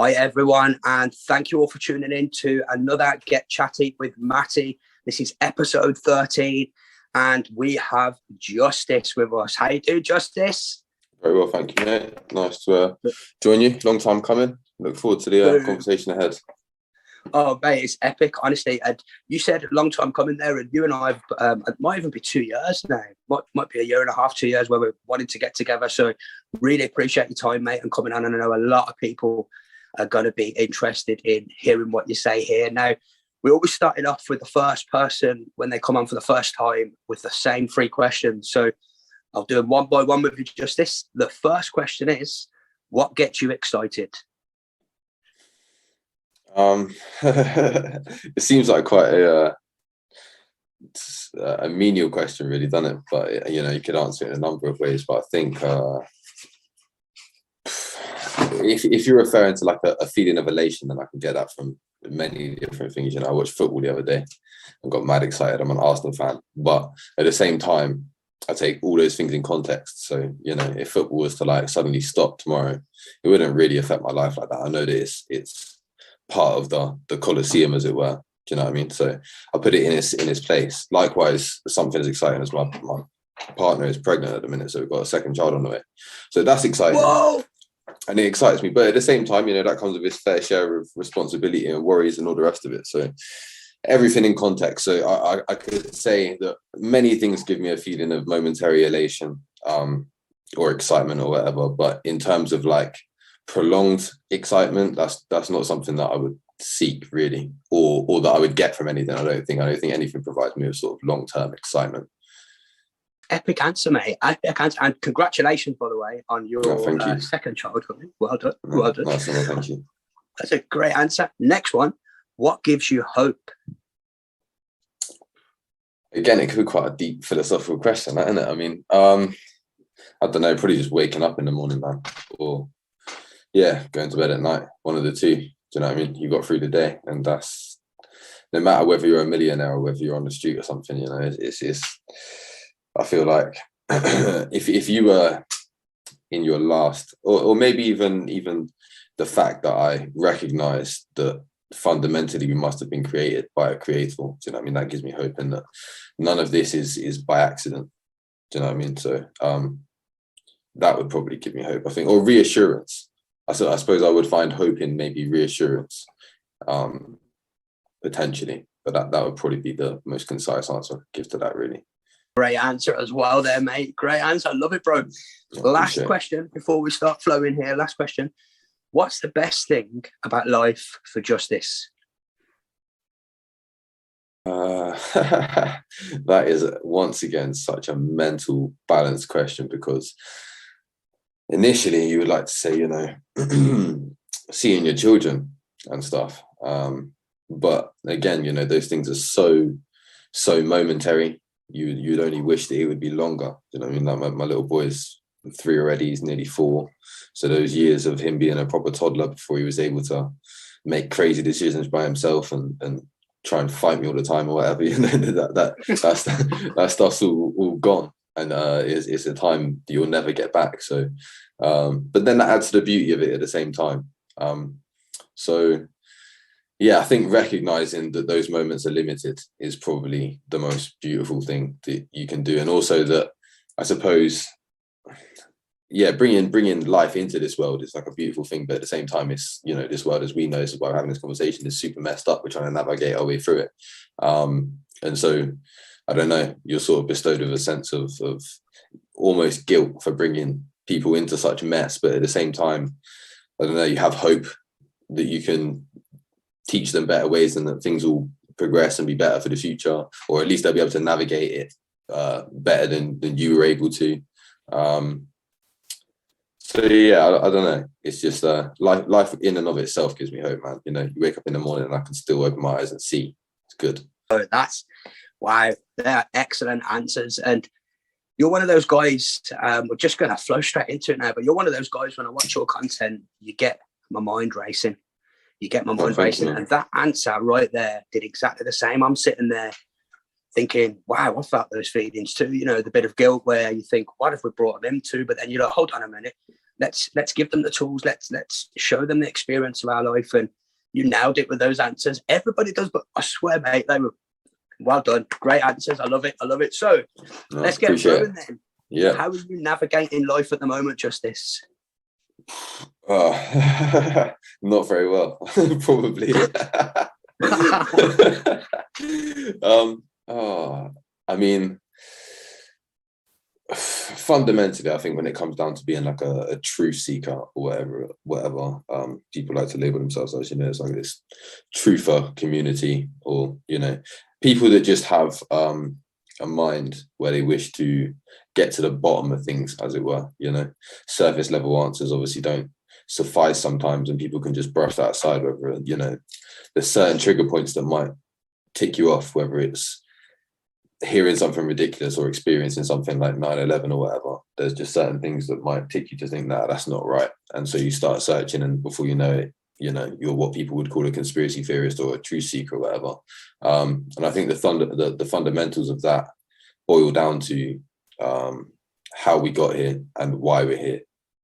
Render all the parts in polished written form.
Hi, everyone, and thank you all for tuning in to another Get Chatty with Matty. This is episode 13, and we have Justice with us. How you doing, Justice? Very well, thank you, mate. Nice to join you. Long time coming. Look forward to the conversation ahead. Oh, mate, it's epic, honestly. And you said long time coming there, and you and I, it might even be 2 years now. Might be a year and a half, 2 years where we're wanting to get together. So really appreciate your time, mate, and coming on. And I know a lot of people are going to be interested in hearing what you say here. Now, we always started off with the first person when they come on for the first time with the same 3 questions. So I'll do them one by one with you, Justice. The first question is, what gets you excited? It seems like quite a menial question, really, doesn't it? But you could answer it in a number of ways. But I think if you're referring to like a feeling of elation, then I can get that from many different things. I watched football the other day and got mad excited. I'm an Arsenal fan, but at the same time, I take all those things in context. So if football was to like suddenly stop tomorrow, it wouldn't really affect my life like that. I know that it's part of the Colosseum, as it were. Do you know what I mean? So I put it in its place. Likewise, something as exciting as my partner is pregnant at the minute, so we've got a second child on the way. So that's exciting. Whoa! And it excites me. But at the same time, that comes with its fair share of responsibility and worries and all the rest of it. So everything in context. So I could say that many things give me a feeling of momentary elation or excitement or whatever. But in terms of like prolonged excitement, that's not something that I would seek really, or that I would get from anything. I don't think anything provides me with sort of long-term excitement. Epic answer, mate. Epic answer. And congratulations, by the way, on your second child. Well done. Well done. Nice, well, thank you. That's a great answer. Next one. What gives you hope? Again, it could be quite a deep philosophical question, isn't it? I mean, I don't know, probably just waking up in the morning, man. Or, going to bed at night. One of the two. Do you know what I mean? You got through the day, and that's no matter whether you're a millionaire or whether you're on the street or something. It's I feel like if you were in your last, or maybe even the fact that I recognize that fundamentally we must have been created by a creator. Do you know what I mean? That gives me hope in that none of this is by accident. Do you know what I mean? So that would probably give me hope, I think, or reassurance. I suppose I would find hope in maybe reassurance, potentially, but that would probably be the most concise answer I give to that, really. Great answer as well there, mate. Great answer. I love it, bro. Last question before we start flowing here. Last question. What's the best thing about life for Justice? That is, once again, such a mental balance question, because initially you would like to say, seeing your children and stuff. But again, those things are so momentary. You'd only wish that it would be longer. You know what I mean? Like my little boy's 3 already, he's nearly 4. So those years of him being a proper toddler before he was able to make crazy decisions by himself and try and fight me all the time or whatever, that stuff's all gone. And it's a time that you'll never get back. So, but then that adds to the beauty of it at the same time. I think recognizing that those moments are limited is probably the most beautiful thing that you can do. And also that, I suppose, bringing life into this world is like a beautiful thing. But at the same time, it's, this world as we know, this is why we're having this conversation, is super messed up. We're trying to navigate our way through it. And so, I don't know, you're sort of bestowed with a sense of almost guilt for bringing people into such mess. But at the same time, I don't know, you have hope that you can teach them better ways and that things will progress and be better for the future, or at least they'll be able to navigate it better than you were able to. I don't know. It's just life in and of itself gives me hope, man. You wake up in the morning and I can still open my eyes and see. It's good. Oh, that's wow. They're excellent answers. And you're one of those guys, we're just going to flow straight into it now, but you're one of those guys, when I watch your content, you get my mind racing. And that answer right there did exactly the same. I'm sitting there thinking, wow, I felt those feelings too. The bit of guilt where you think, what if we brought them into? But then you're like, hold on a minute. let's give them the tools. Let's show them the experience of our life. And you nailed it with those answers. Everybody does, but I swear, mate, they were well done. Great answers. I love it. So let's get going then. Yeah. How are you navigating life at the moment, Justice? Not very well, probably. I mean, fundamentally, I think when it comes down to being like a truth seeker or whatever, people like to label themselves as, it's like this truther community, or, people that just have a mind where they wish to get to the bottom of things, as it were. Surface level answers obviously don't suffice sometimes, and people can just brush that aside, whether, there's certain trigger points that might tick you off, whether it's hearing something ridiculous or experiencing something like 9/11 or whatever. There's just certain things that might tick you to think that that's not right. And so you start searching, and before you know it, you're what people would call a conspiracy theorist or a truth seeker or whatever. And I think the fundamentals of that boil down to how we got here and why we're here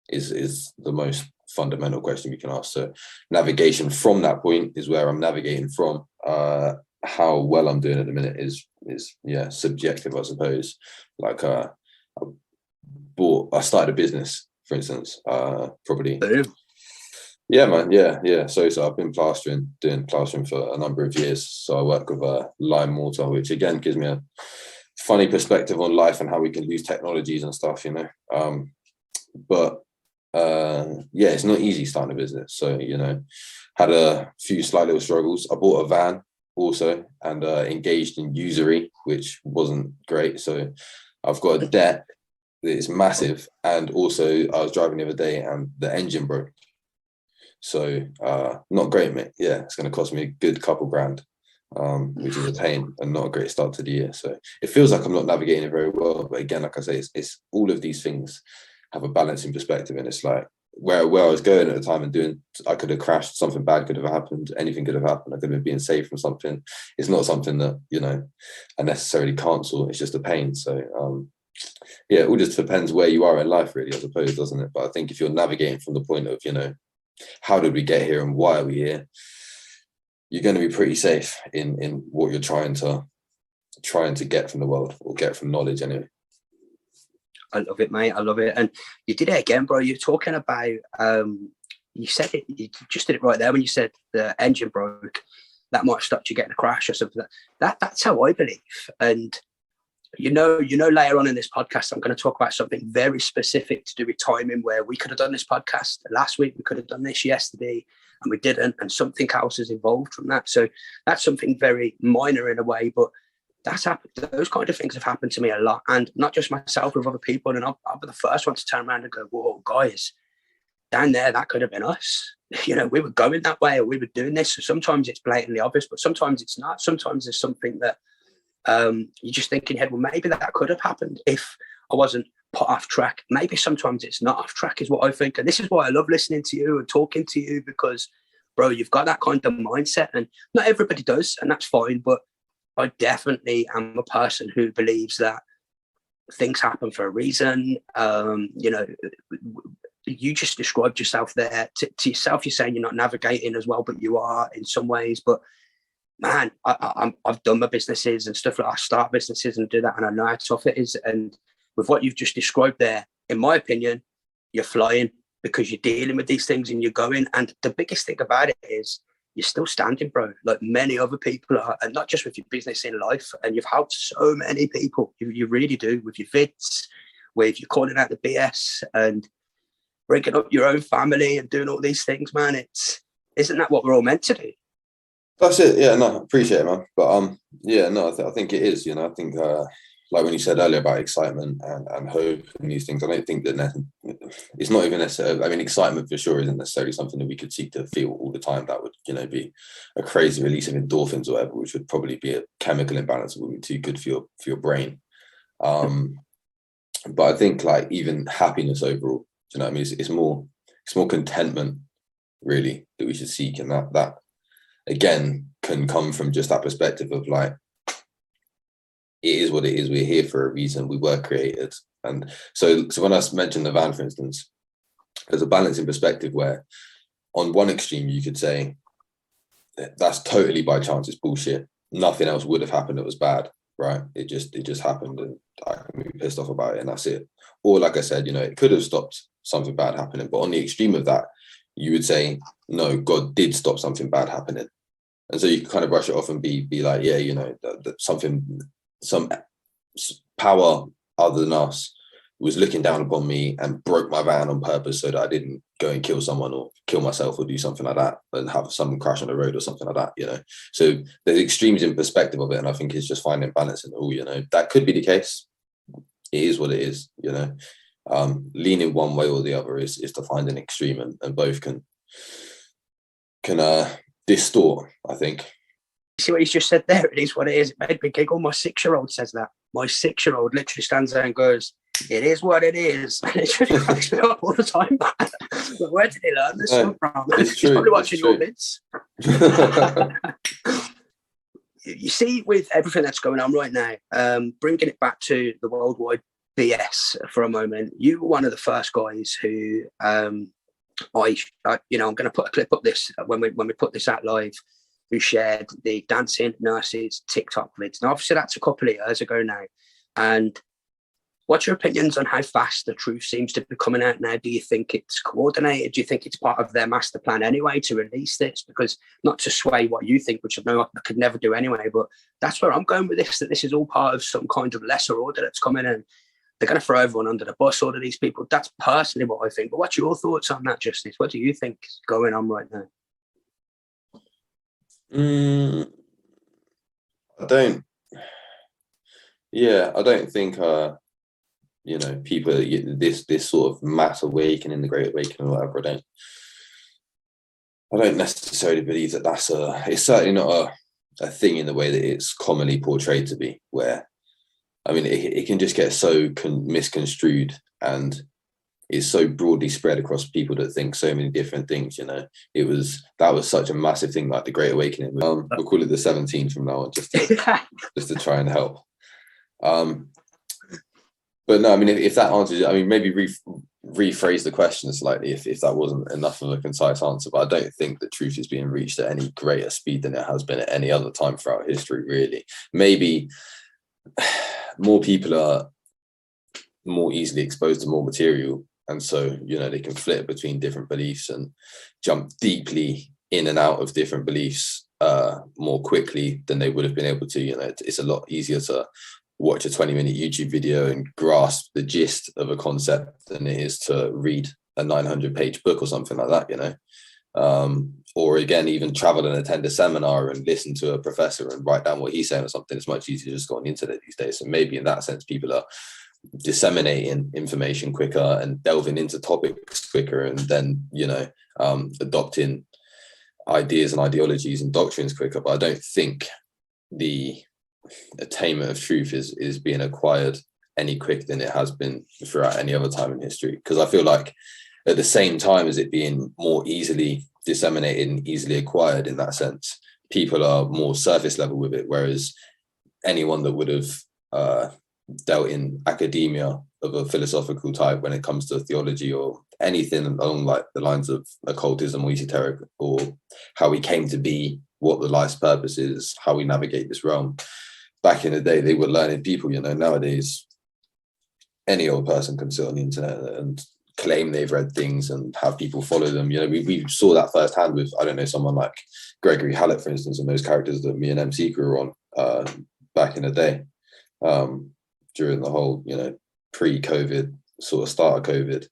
is the most fundamental question we can ask. So navigation from that point is where I'm navigating from. How well I'm doing at the minute is subjective, I suppose. Like I started a business, for instance, probably. Yeah, man. Yeah. So I've been doing plastering for a number of years. So I work with lime mortar, which again gives me a funny perspective on life and how we can use technologies and stuff, But it's not easy starting a business. So, had a few slight little struggles. I bought a van also, and engaged in usury, which wasn't great. So I've got a debt that is massive. And also I was driving the other day and the engine broke. So not great, mate. Yeah, it's going to cost me a good couple grand, which is a pain and not a great start to the year. So it feels like I'm not navigating it very well. But again, like I say, it's all of these things have a balancing perspective, and it's like where I was going at the time and I could have crashed, something bad could have happened, anything could have happened. I could have been saved from something. It's not something that, I necessarily cancel. It's just a pain. So it all just depends where you are in life, really, I suppose, doesn't it? But I think if you're navigating from the point of, how did we get here and why are we here, you're going to be pretty safe in what you're trying to get from the world, or get from knowledge anyway. I love it, mate. I love it. And you did it again, bro. You're talking about, you said it, you just did it right there when you said the engine broke. That might have stopped you getting a crash or something. That's how I believe. And, later on in this podcast, I'm going to talk about something very specific to do with timing, where we could have done this podcast last week. We could have done this yesterday and we didn't. And something else is involved from that. So that's something very minor in a way, but that's happened. Those kind of things have happened to me a lot, and not just myself, with other people. And I'll be the first one to turn around and go, "Whoa, guys, down there, that could have been us." We were going that way, or we were doing this. So sometimes it's blatantly obvious, but sometimes it's not. Sometimes there's something that you just think in your head, well, maybe that could have happened if I wasn't put off track. Maybe sometimes it's not off track, is what I think. And this is why I love listening to you and talking to you, because, bro, you've got that kind of mindset, and not everybody does, and that's fine. But I definitely am a person who believes that things happen for a reason. You just described yourself there. To yourself, you're saying you're not navigating as well, but you are in some ways. But man, I've done my businesses and stuff like I start businesses and do that, and I know how tough it is. And with what you've just described there, in my opinion, you're flying, because you're dealing with these things and you're going. And the biggest thing about it is, you're still standing, bro, like many other people are, and not just with your business, in life. And you've helped so many people. You really do, with your vids, with you calling out the BS and bringing up your own family and doing all these things, man. Isn't that what we're all meant to do? That's it. Yeah, no, appreciate it, man. But I think it is. I think like when you said earlier about excitement and hope and these things, I don't think that it's not even necessarily, I mean, excitement for sure isn't necessarily something that we could seek to feel all the time. That would, be a crazy release of endorphins or whatever, which would probably be a chemical imbalance that would be too good for your brain. But I think like even happiness overall, do you know what I mean? It's more contentment really that we should seek. And that again can come from just that perspective of like, it is what it is. We're here for a reason. We were created. And so when I mentioned the van, for instance, there's a balancing perspective where on one extreme you could say that's totally by chance, it's bullshit. Nothing else would have happened that was bad, right? It just happened and I can be pissed off about it and that's it. Or like I said, it could have stopped something bad happening. But on the extreme of that, you would say, no, God did stop something bad happening. And so you can kind of brush it off and be like, yeah, that some power other than us was looking down upon me and broke my van on purpose so that I didn't go and kill someone or kill myself or do something like that and have someone crash on the road or something like that, So there's extremes in perspective of it. And I think it's just finding balance in it all, That could be the case. It is what it is, Leaning one way or the other is to find an extreme and both can distort, I think. See what he's just said there? It is what it is. It made me giggle. My 6-year-old says that. My 6-year-old literally stands there and goes, it is what it is. And it just cracks me up all the time. But where did he learn this stuff from? He's probably watching your bits. You see, with everything that's going on right now, bringing it back to the worldwide BS for a moment, you were one of the first guys who I'm going to put a clip up this when we put this out live, who shared the dancing nurses TikTok vids. Now, obviously, that's a couple of years ago now. And what's your opinions on how fast the truth seems to be coming out now? Do you think it's coordinated? Do you think it's part of their master plan anyway to release this? Because not to sway what you think, which I know I could never do anyway, but that's where I'm going with this, that this is all part of some kind of lesser order that's coming in. They're going to throw everyone under the bus, all of these people. That's personally what I think. But what's your thoughts on that, Justice? What do you think is going on right now? I don't think people, this sort of mass awakening, the Great Awakening, or whatever. I don't necessarily believe that it's certainly not a thing in the way that it's commonly portrayed to be. Where, I mean, it can just get so misconstrued and is so broadly spread across people that think so many different things. That was such a massive thing, like the Great Awakening. We'll call it the 17th from now on, just to try and help. But no, I mean, if that answers, I mean, maybe rephrase the question slightly if that wasn't enough of a concise answer. But I don't think that truth is being reached at any greater speed than it has been at any other time throughout history, really. Maybe more people are more easily exposed to more material. And so, they can flip between different beliefs and jump deeply in and out of different beliefs more quickly than they would have been able to. It's a lot easier to watch a 20-minute YouTube video and grasp the gist of a concept than it is to read a 900-page book or something like that, or again, even travel and attend a seminar and listen to a professor and write down what he's saying or something. It's much easier to just go on the internet these days. So maybe in that sense, people are disseminating information quicker and delving into topics quicker and then, adopting ideas and ideologies and doctrines quicker. But I don't think the attainment of truth is being acquired any quicker than it has been throughout any other time in history. Because I feel like at the same time as it being more easily disseminated and easily acquired in that sense, people are more surface level with it. Whereas anyone that would have dealt in academia of a philosophical type when it comes to theology or anything along like the lines of occultism or esoteric or how we came to be, what the life's purpose is, how we navigate this realm. Back in the day, they were learning people. Nowadays, any old person can sit on the internet and claim they've read things and have people follow them. We saw that firsthand with, I don't know, someone like Gregory Hallett, for instance, and those characters that me and MC grew on back in the day. During the whole, pre-COVID sort of start of COVID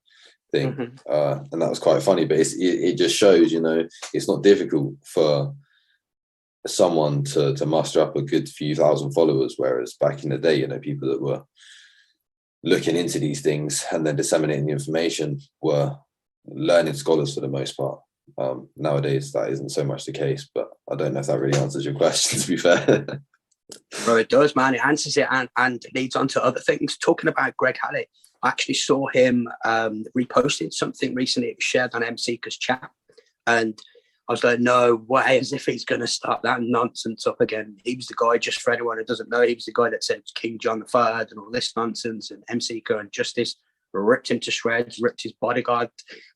thing. Mm-hmm. And that was quite funny, but it just shows, it's not difficult for someone to muster up a good few thousand followers, whereas back in the day, people that were looking into these things and then disseminating the information were learned scholars for the most part. Nowadays, that isn't so much the case, but I don't know if that really answers your question, to be fair. Well, it does, man. It answers it and leads on to other things. Talking about Greg Hallett, I actually saw him reposting something recently. It was shared on MC's chat. And I was like, no way, as if he's going to start that nonsense up again. He was the guy, just for anyone who doesn't know, he was the guy that said King John III and all this nonsense and MC and Justice. ripped him to shreds, ripped his bodyguard,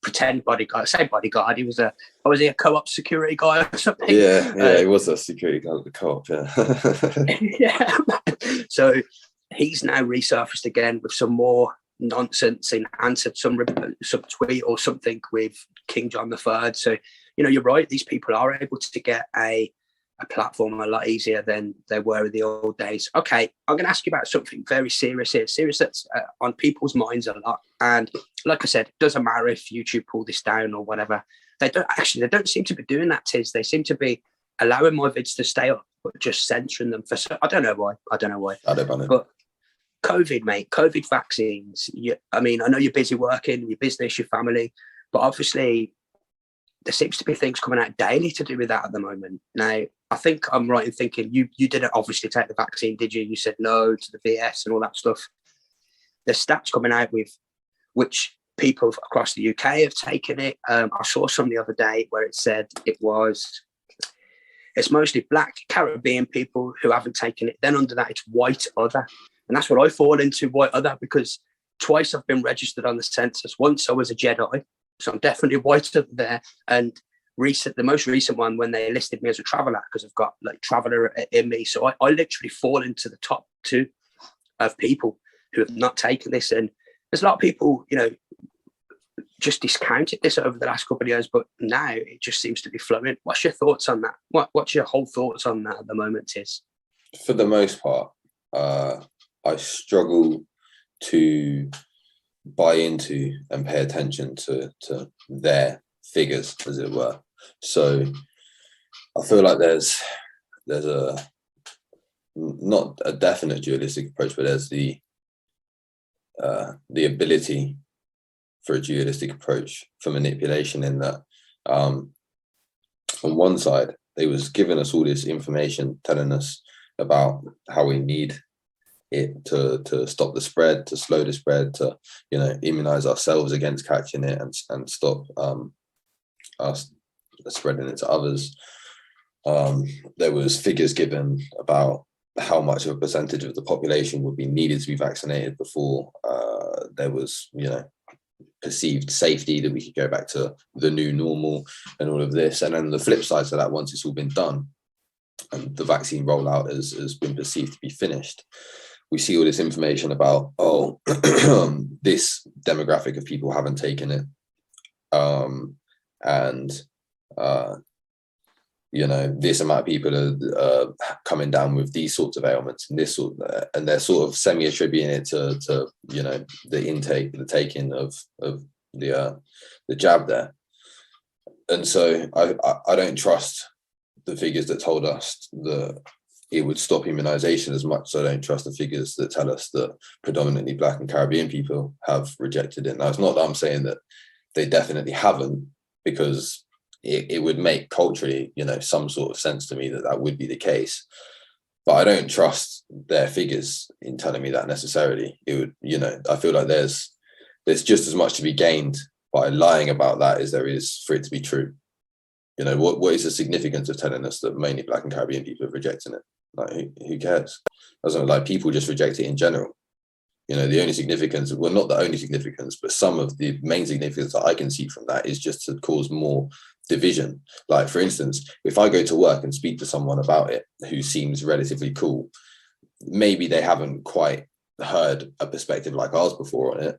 pretend bodyguard, say bodyguard. Was he a co-op security guy or something? Yeah, he was a security guard at the co-op, yeah. So he's now resurfaced again with some more nonsense and answered some tweet or something with King John III. So, you're right. These people are able to get a platform a lot easier than they were in the old days. Okay, I'm going to ask you about something very serious here, serious that's on people's minds a lot. And like I said, it doesn't matter if YouTube pull this down or whatever. They don't seem to be doing that, Tiz. They seem to be allowing my vids to stay up, but just censoring them I don't know why. I don't know. But COVID, mate, COVID vaccines. I know you're busy working, your business, your family, but obviously there seems to be things coming out daily to do with that at the moment. Now, I think I'm right in thinking you didn't obviously take the vaccine, did you? You said no to the VS and all that stuff. There's stats coming out with which people across the UK have taken it. I saw some the other day where it said it's mostly Black Caribbean people who haven't taken it. Then under that, it's white other. And that's what I fall into, white other, because twice I've been registered on the census. Once I was a Jedi, so I'm definitely white other there. And the most recent one, when they listed me as a traveller, because I've got like traveller in me. So I literally fall into the top 2 of people who have not taken this. And there's a lot of people, just discounted this over the last couple of years, but now it just seems to be flowing. What's your thoughts on that? What's your whole thoughts on that at the moment, Tiz? For the most part, I struggle to buy into and pay attention to their figures, as it were. So I feel like there's a not a definite dualistic approach, but there's the ability for a dualistic approach for manipulation, in that on one side they was giving us all this information telling us about how we need it to stop the spread, to slow the spread, to immunize ourselves against catching it and stop us spreading it to others. There was figures given about how much of a percentage of the population would be needed to be vaccinated before there was perceived safety, that we could go back to the new normal and all of this. And then the flip side to that, once it's all been done and the vaccine rollout has been perceived to be finished, we see all this information about, this demographic of people haven't taken it. This amount of people are coming down with these sorts of ailments and this sort of, and they're sort of semi-attributing it to the intake, the taking of the jab there. And so I don't trust the figures that told us that it would stop immunization as much as I don't trust the figures that tell us that predominantly Black and Caribbean people have rejected it. Now, it's not that I'm saying that they definitely haven't, because it would make culturally, some sort of sense to me that would be the case. But I don't trust their figures in telling me that necessarily. It would, I feel like there's just as much to be gained by lying about that as there is for it to be true. What is the significance of telling us that mainly Black and Caribbean people are rejecting it? Like, who cares? Doesn't, like, people just reject it in general. The only significance, well, not the only significance, but some of the main significance that I can see from that is just to cause more division. Like, for instance, if I go to work and speak to someone about it who seems relatively cool, maybe they haven't quite heard a perspective like ours before on it,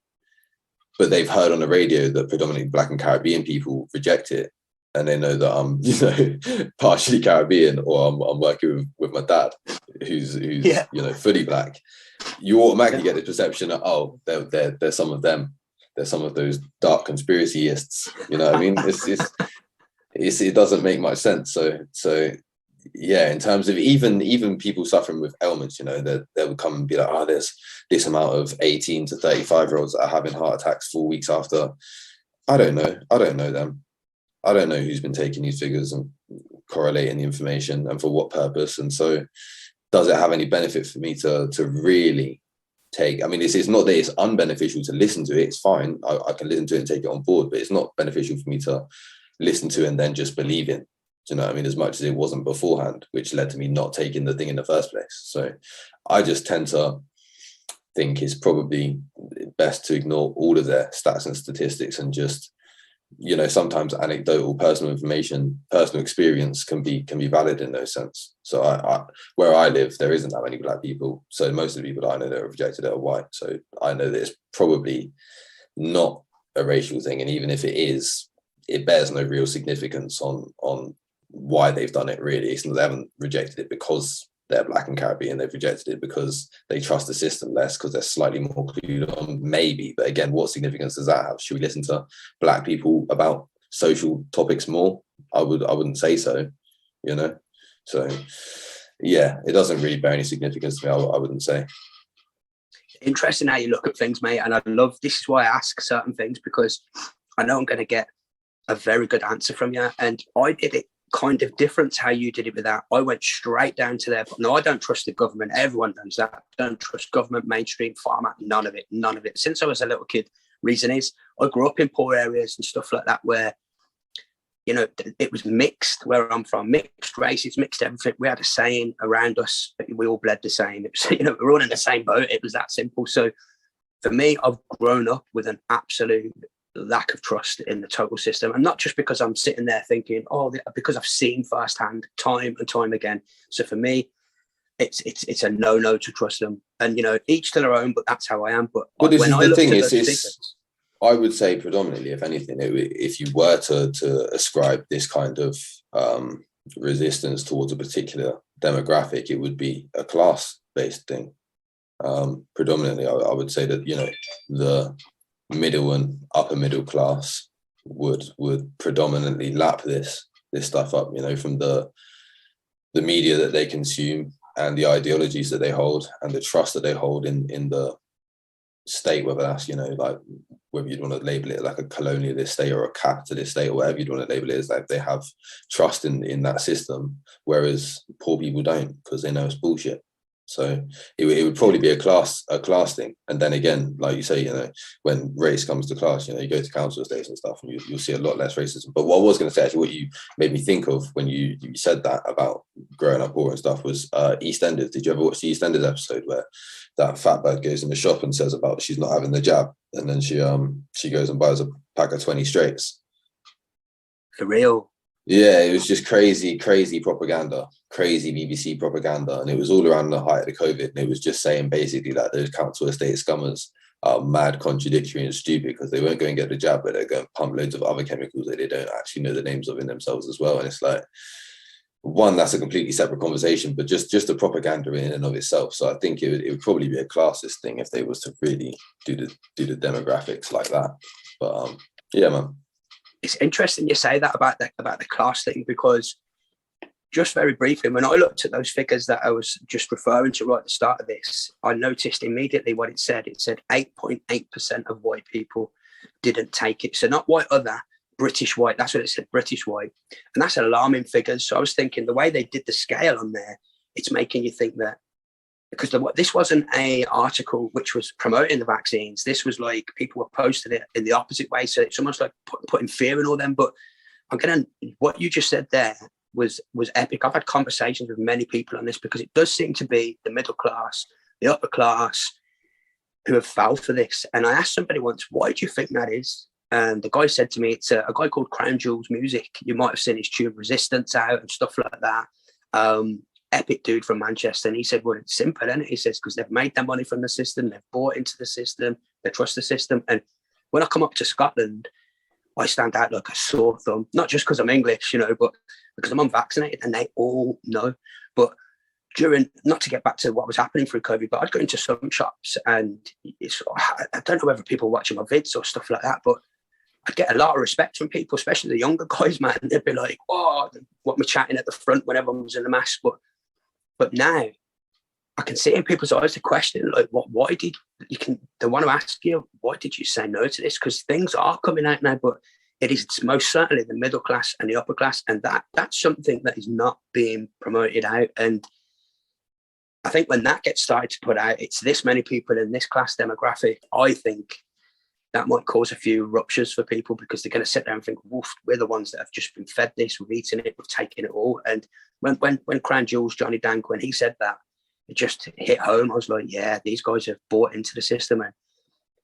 but they've heard on the radio that predominantly Black and Caribbean people reject it, and they know that I'm, partially Caribbean, or I'm working with my dad, who's fully Black. You automatically get the perception that, they're some of them. They're some of those dark conspiracyists. You know what I mean? It doesn't make much sense. So yeah, in terms of even people suffering with ailments, they would come and be like, there's this amount of 18 to 35-year-olds that are having heart attacks 4 weeks after. I don't know them. I don't know who's been taking these figures and correlating the information and for what purpose. And so does it have any benefit for me to really take? I mean, it's not that it's unbeneficial to listen to it. It's fine. I can listen to it and take it on board, but it's not beneficial for me to listen to and then just believe in. Do you know what I mean? As much as it wasn't beforehand, which led to me not taking the thing in the first place. So I just tend to think it's probably best to ignore all of their stats and statistics and just, you know, sometimes anecdotal personal information, personal experience can be valid in those sense. So I where I live, there isn't that many black people. So most of the people that I know that are rejected are white. So I know that it's probably not a racial thing. And even if it is, it bears no real significance on why they've done it, really. It's not, they haven't rejected it because they're black and Caribbean. They've rejected it because they trust the system less, because they're slightly more clued on, maybe. But again, what significance does that have? Should we listen to black people about social topics more? I wouldn't say so, you know. So yeah, it doesn't really bear any significance to me, I wouldn't say. Interesting how you look at things, mate. And I love, this is why I ask certain things, because I know I'm going to get a very good answer from you. And I did it kind of different to how you did it with that. I went straight down to there. No, I don't trust the government. Everyone does that. I don't trust government, mainstream, pharma, none of it. Since I was a little kid, reason is I grew up in poor areas and stuff like that where, you know, it was mixed where I'm from, mixed races, mixed everything. We had a saying around us, we all bled the same. It was, you know, we're all in the same boat. It was that simple. So for me, I've grown up with an absolute lack of trust in the total system, and not just because I'm sitting there thinking, oh, because I've seen firsthand time and time again. So for me, it's a no to trust them, and you know, each to their own. But that's how I am. But this when is I the thing. figures, I would say predominantly, if anything, if you were to ascribe this kind of resistance towards a particular demographic, it would be a class-based thing. Predominantly, I would say that, you know, the middle and upper middle class would predominantly lap this stuff up, you know, from the media that they consume and the ideologies that they hold and the trust that they hold in the state, whether that's, you know, like whether you'd want to label it like a colonialist state or a capitalist state or whatever you'd want to label it, is like they have trust in that system, whereas poor people don't, because they know it's bullshit. So it would probably be a class thing. And then again, like you say, you know, when race comes to class, you know, you go to council estates and stuff and you'll see a lot less racism. But what I was going to say, actually, what you made me think of when you said that about growing up poor and stuff was EastEnders. Did you ever watch the EastEnders episode where that fat bird goes in the shop and says about she's not having the jab, and then she goes and buys a pack of 20 straights? For real? Yeah, it was just crazy propaganda, crazy BBC propaganda. And it was all around the height of the COVID. And it was just saying basically that those council estate scummers are mad, contradictory and stupid because they won't go and get the jab, but they're going to pump loads of other chemicals that they don't actually know the names of in themselves as well. And it's like, one, that's a completely separate conversation, but just the propaganda in and of itself. So I think it would probably be a classist thing if they was to really do the demographics like that. But yeah, man. It's interesting you say that about the class thing, because just very briefly, when I looked at those figures that I was just referring to right at the start of this, I noticed immediately what it said. It said 8.8% of white people didn't take it. So not white other, British white. That's what it said, British white. And that's alarming figures. So I was thinking the way they did the scale on there, it's making you think that, because this wasn't a article which was promoting the vaccines. This was like people were posting it in the opposite way. So it's almost like putting fear in all them. But what you just said there was epic. I've had conversations with many people on this, because it does seem to be the middle class, the upper class, who have fell for this. And I asked somebody once, why do you think that is? And the guy said to me, it's a guy called Crown Jewels Music. You might have seen his tune Resistance out and stuff like that. Epic dude from Manchester. And he said, well, it's simple, isn't it? He says, because they've made their money from the system, they've bought into the system, they trust the system. And when I come up to Scotland, I stand out like a sore thumb, not just because I'm English, you know, but because I'm unvaccinated, and they all know. But not to get back to what was happening through COVID, but I'd go into some shops and I don't know whether people are watching my vids or stuff like that, but I'd get a lot of respect from people, especially the younger guys, man. They'd be like, oh, what am I chatting at the front when everyone was in the mask? But now I can see in people's eyes the question, like, they want to ask you, why did you say no to this? Because things are coming out now, but it's most certainly the middle class and the upper class. And that's something that is not being promoted out. And I think when that gets started to put out, it's this many people in this class demographic, I think that might cause a few ruptures for people, because they're going to sit there and think, woof, we're the ones that have just been fed this, we've eaten it, we've taken it all. And when Crown Jewels, Johnny Dank, when he said that, it just hit home. I was like, yeah, these guys have bought into the system. And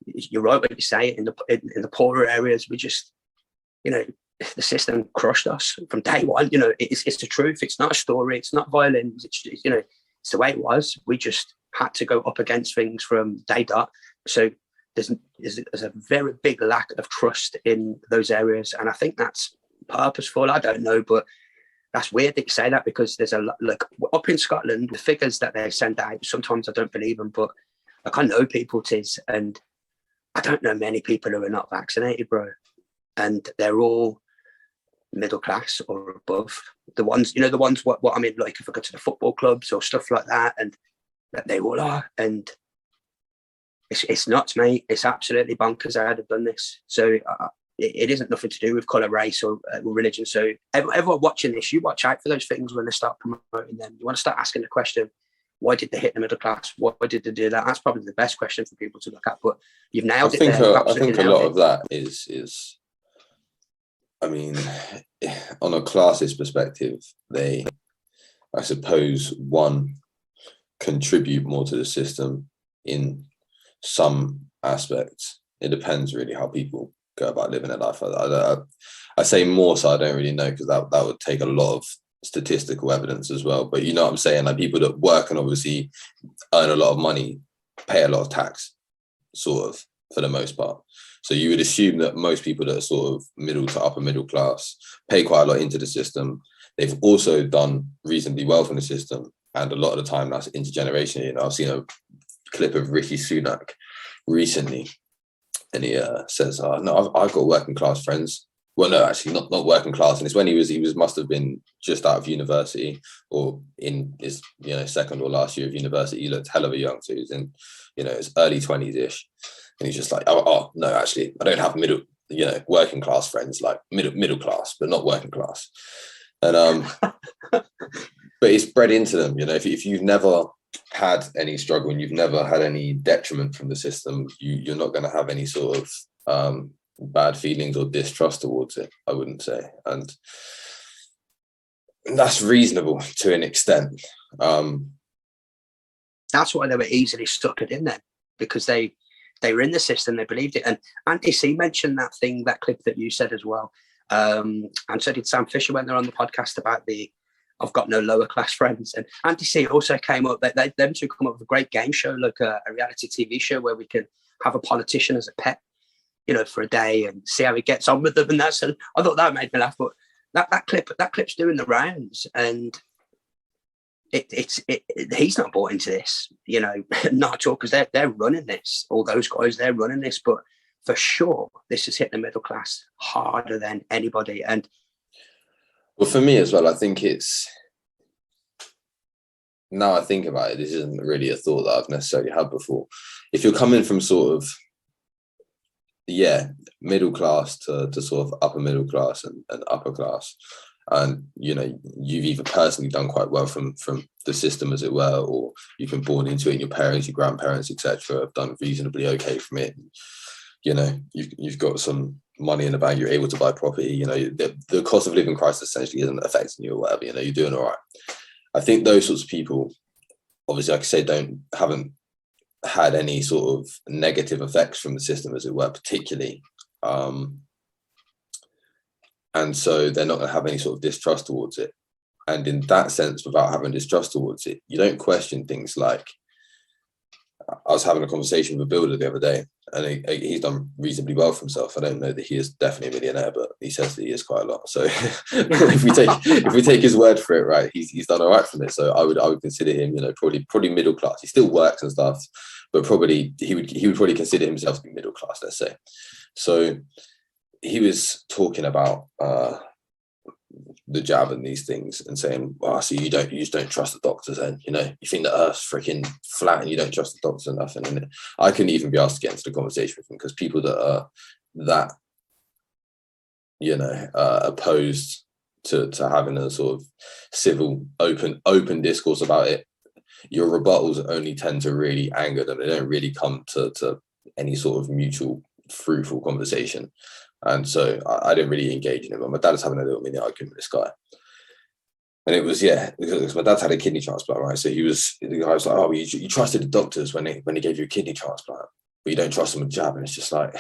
you're right when you say it, in the poorer areas, we just, the system crushed us from day one. It's the truth. It's not a story. It's not violence. It's it's the way it was. We just had to go up against things from day dot. So there's a very big lack of trust in those areas, and I think that's purposeful. I don't know, but that's weird that you say that, because there's a lot. Look, up in Scotland, the figures that they send out, sometimes I don't believe them, but like, I know people tis, and I don't know many people who are not vaccinated, bro, and they're all middle class or above. The ones, what I mean, like if I go to the football clubs or stuff like that, and that they all are, and it's nuts, mate. It's absolutely bonkers how they've done this. So it isn't nothing to do with colour, race, or religion. So everyone watching this, you watch out for those things when they start promoting them. You want to start asking the question, why did they hit the middle class? Why did they do that? That's probably the best question for people to look at. But you've nailed it there. I think a lot of that is, I mean, on a classist perspective, they, I suppose, one, contribute more to the system in some aspects. It depends really how people go about living their life. I say more, so I don't really know, because that would take a lot of statistical evidence as well. But you know what I'm saying? Like, people that work and obviously earn a lot of money pay a lot of tax, sort of, for the most part. So you would assume that most people that are sort of middle to upper middle class pay quite a lot into the system. They've also done reasonably well from the system, and a lot of the time that's intergenerational. I've seen a clip of Rishi Sunak recently, and he says, no, I've got working class friends. Well, no, actually not working class. And it's when he must have been just out of university, or in his, second or last year of university. He looked hell of a young, so he's in, his early 20s-ish. And he's just like, oh, no, actually, I don't have working class friends, like middle class, but not working class. And, but it's bred into them, if you've never had any struggle and you've never had any detriment from the system, you're not going to have any sort of bad feelings or distrust towards it, I wouldn't say. And that's reasonable to an extent. That's why they were easily suckered in then, because they were in the system, they believed it. And Andy C mentioned that clip that you said as well. And so did Sam Fisher when they're on the podcast about I've got no lower class friends. And Andy C also came up, them two come up with a great game show, like a reality TV show where we can have a politician as a pet, for a day and see how he gets on with them. And that's, I thought that made me laugh. But that clip's doing the rounds, and he's not bought into this, not at all, because they're running this. All those guys, they're running this. But for sure, this has hit the middle class harder than anybody. And well, for me as well, I think it's, now I think about it, this isn't really a thought that I've necessarily had before. If you're coming from sort of, middle class to sort of upper middle class and upper class, and you've either personally done quite well from the system, as it were, or you've been born into it, and your parents, your grandparents, etc., have done reasonably okay from it. You've got some money in the bank, you're able to buy property, the cost of living crisis essentially isn't affecting you or whatever, you're doing all right. I think those sorts of people, obviously, like I say, haven't had any sort of negative effects from the system, as it were, particularly. And so they're not going to have any sort of distrust towards it. And in that sense, without having distrust towards it, you don't question things like, I was having a conversation with a builder the other day, and he's done reasonably well for himself. I don't know that he is definitely a millionaire, but he says that he is quite a lot. So if we take his word for it, right, he's done all right from it. So I would consider him, probably middle class. He still works and stuff, but probably he would probably consider himself to be middle class, let's say. So he was talking about the jab and these things, and saying, "Well, so you just don't trust the doctors, and you think the Earth's freaking flat, and you don't trust the doctors enough." And I couldn't even be asked to get into the conversation with him, because people that are that opposed to having a sort of civil, open discourse about it, your rebuttals only tend to really anger them. They don't really come to any sort of mutual, fruitful conversation. And so I didn't really engage in it. But my dad was having a little mini argument with this guy. And it was, because my dad's had a kidney transplant, right? So the guy was like, oh, you trusted the doctors when they gave you a kidney transplant, but you don't trust them with jab. And it's just like,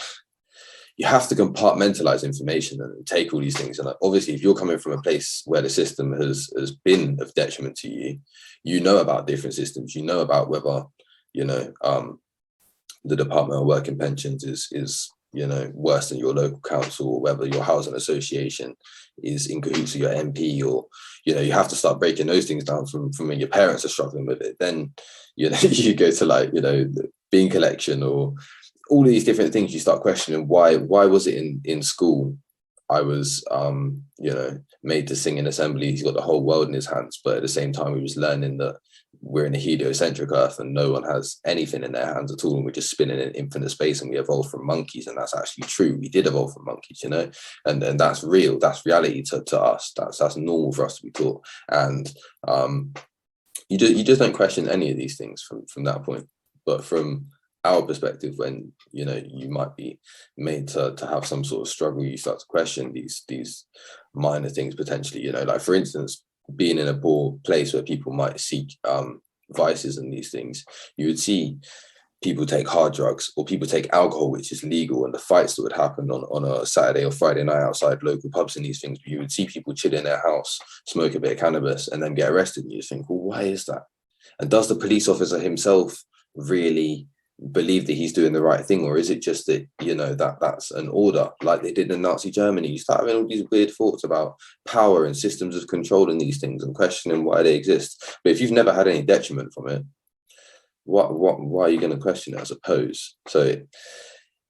you have to compartmentalize information and take all these things. And like, obviously, if you're coming from a place where the system has been of detriment to you, you know about different systems, you know about whether, the Department of Work and Pensions is worse than your local council, or whether your housing association is in cahoots with your MP, or, you have to start breaking those things down from when your parents are struggling with it. Then, you go to the bean collection or all of these different things. You start questioning why was it in school I was, made to sing in assembly. He's got the whole world in his hands, but at the same time, we was learning that we're in a heliocentric Earth and no one has anything in their hands at all, and we're just spinning in infinite space, and we evolved from monkeys, and that's actually true. We did evolve from monkeys, and that's real. That's reality to us. That's normal for us to be taught, and you just don't question any of these things from that point. But from our perspective, when you might be made to have some sort of struggle, you start to question these minor things potentially. Like, for instance, being in a poor place where people might seek vices and these things, you would see people take hard drugs, or people take alcohol, which is legal, and the fights that would happen on a Saturday or Friday night outside local pubs and these things. You would see people chill in their house, smoke a bit of cannabis, and then get arrested. And you think, well, why is that? And does the police officer himself really believe that he's doing the right thing, or is it just that that's an order, like they did in Nazi Germany? You start having all these weird thoughts about power and systems of control in these things, and questioning why they exist. But if you've never had any detriment from it, why are you going to question it, I suppose? So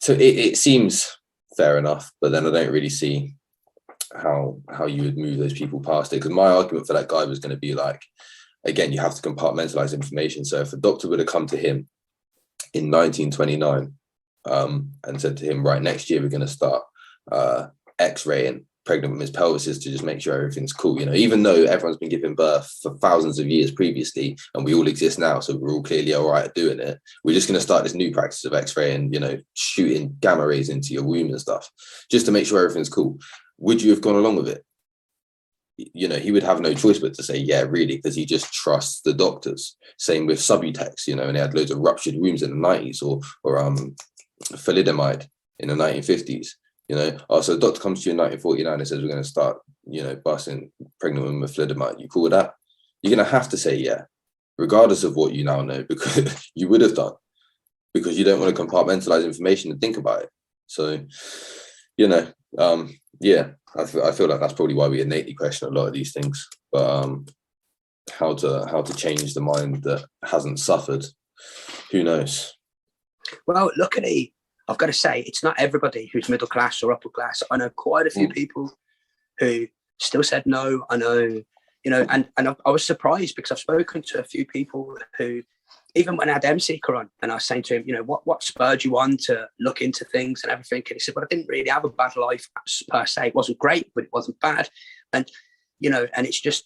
it seems fair enough, but then I don't really see how you would move those people past it, because my argument for that guy was going to be like, again, you have to compartmentalize information. So if a doctor would have come to him in 1929 and said to him, right, next year we're going to start x-raying pregnant women's pelvises to just make sure everything's cool, even though everyone's been giving birth for thousands of years previously, and we all exist now, so we're all clearly all right at doing it. We're just going to start this new practice of x-raying, shooting gamma rays into your womb and stuff, just to make sure everything's cool. Would you have gone along with it? He would have no choice but to say, yeah, really, because he just trusts the doctors. Same with Subutex, and they had loads of ruptured wombs in the 90s, or thalidomide in the 1950s. So the doctor comes to you in 1949 and says, we're going to start, busting pregnant women with thalidomide. You cool with that? You're going to have to say yeah, regardless of what you now know, because you would have done, because you don't want to compartmentalize information and think about it. So, yeah, I feel like that's probably why we innately question a lot of these things. But how to change the mind that hasn't suffered, who knows? Well, luckily, I've got to say, it's not everybody who's middle class or upper class. I know quite a few people who still said no. I know, and I was surprised, because I've spoken to a few people who, even when I had M-Seeker on, and I was saying to him, what spurred you on to look into things and everything? And he said, well, I didn't really have a bad life per se. It wasn't great, but it wasn't bad. And, and it's just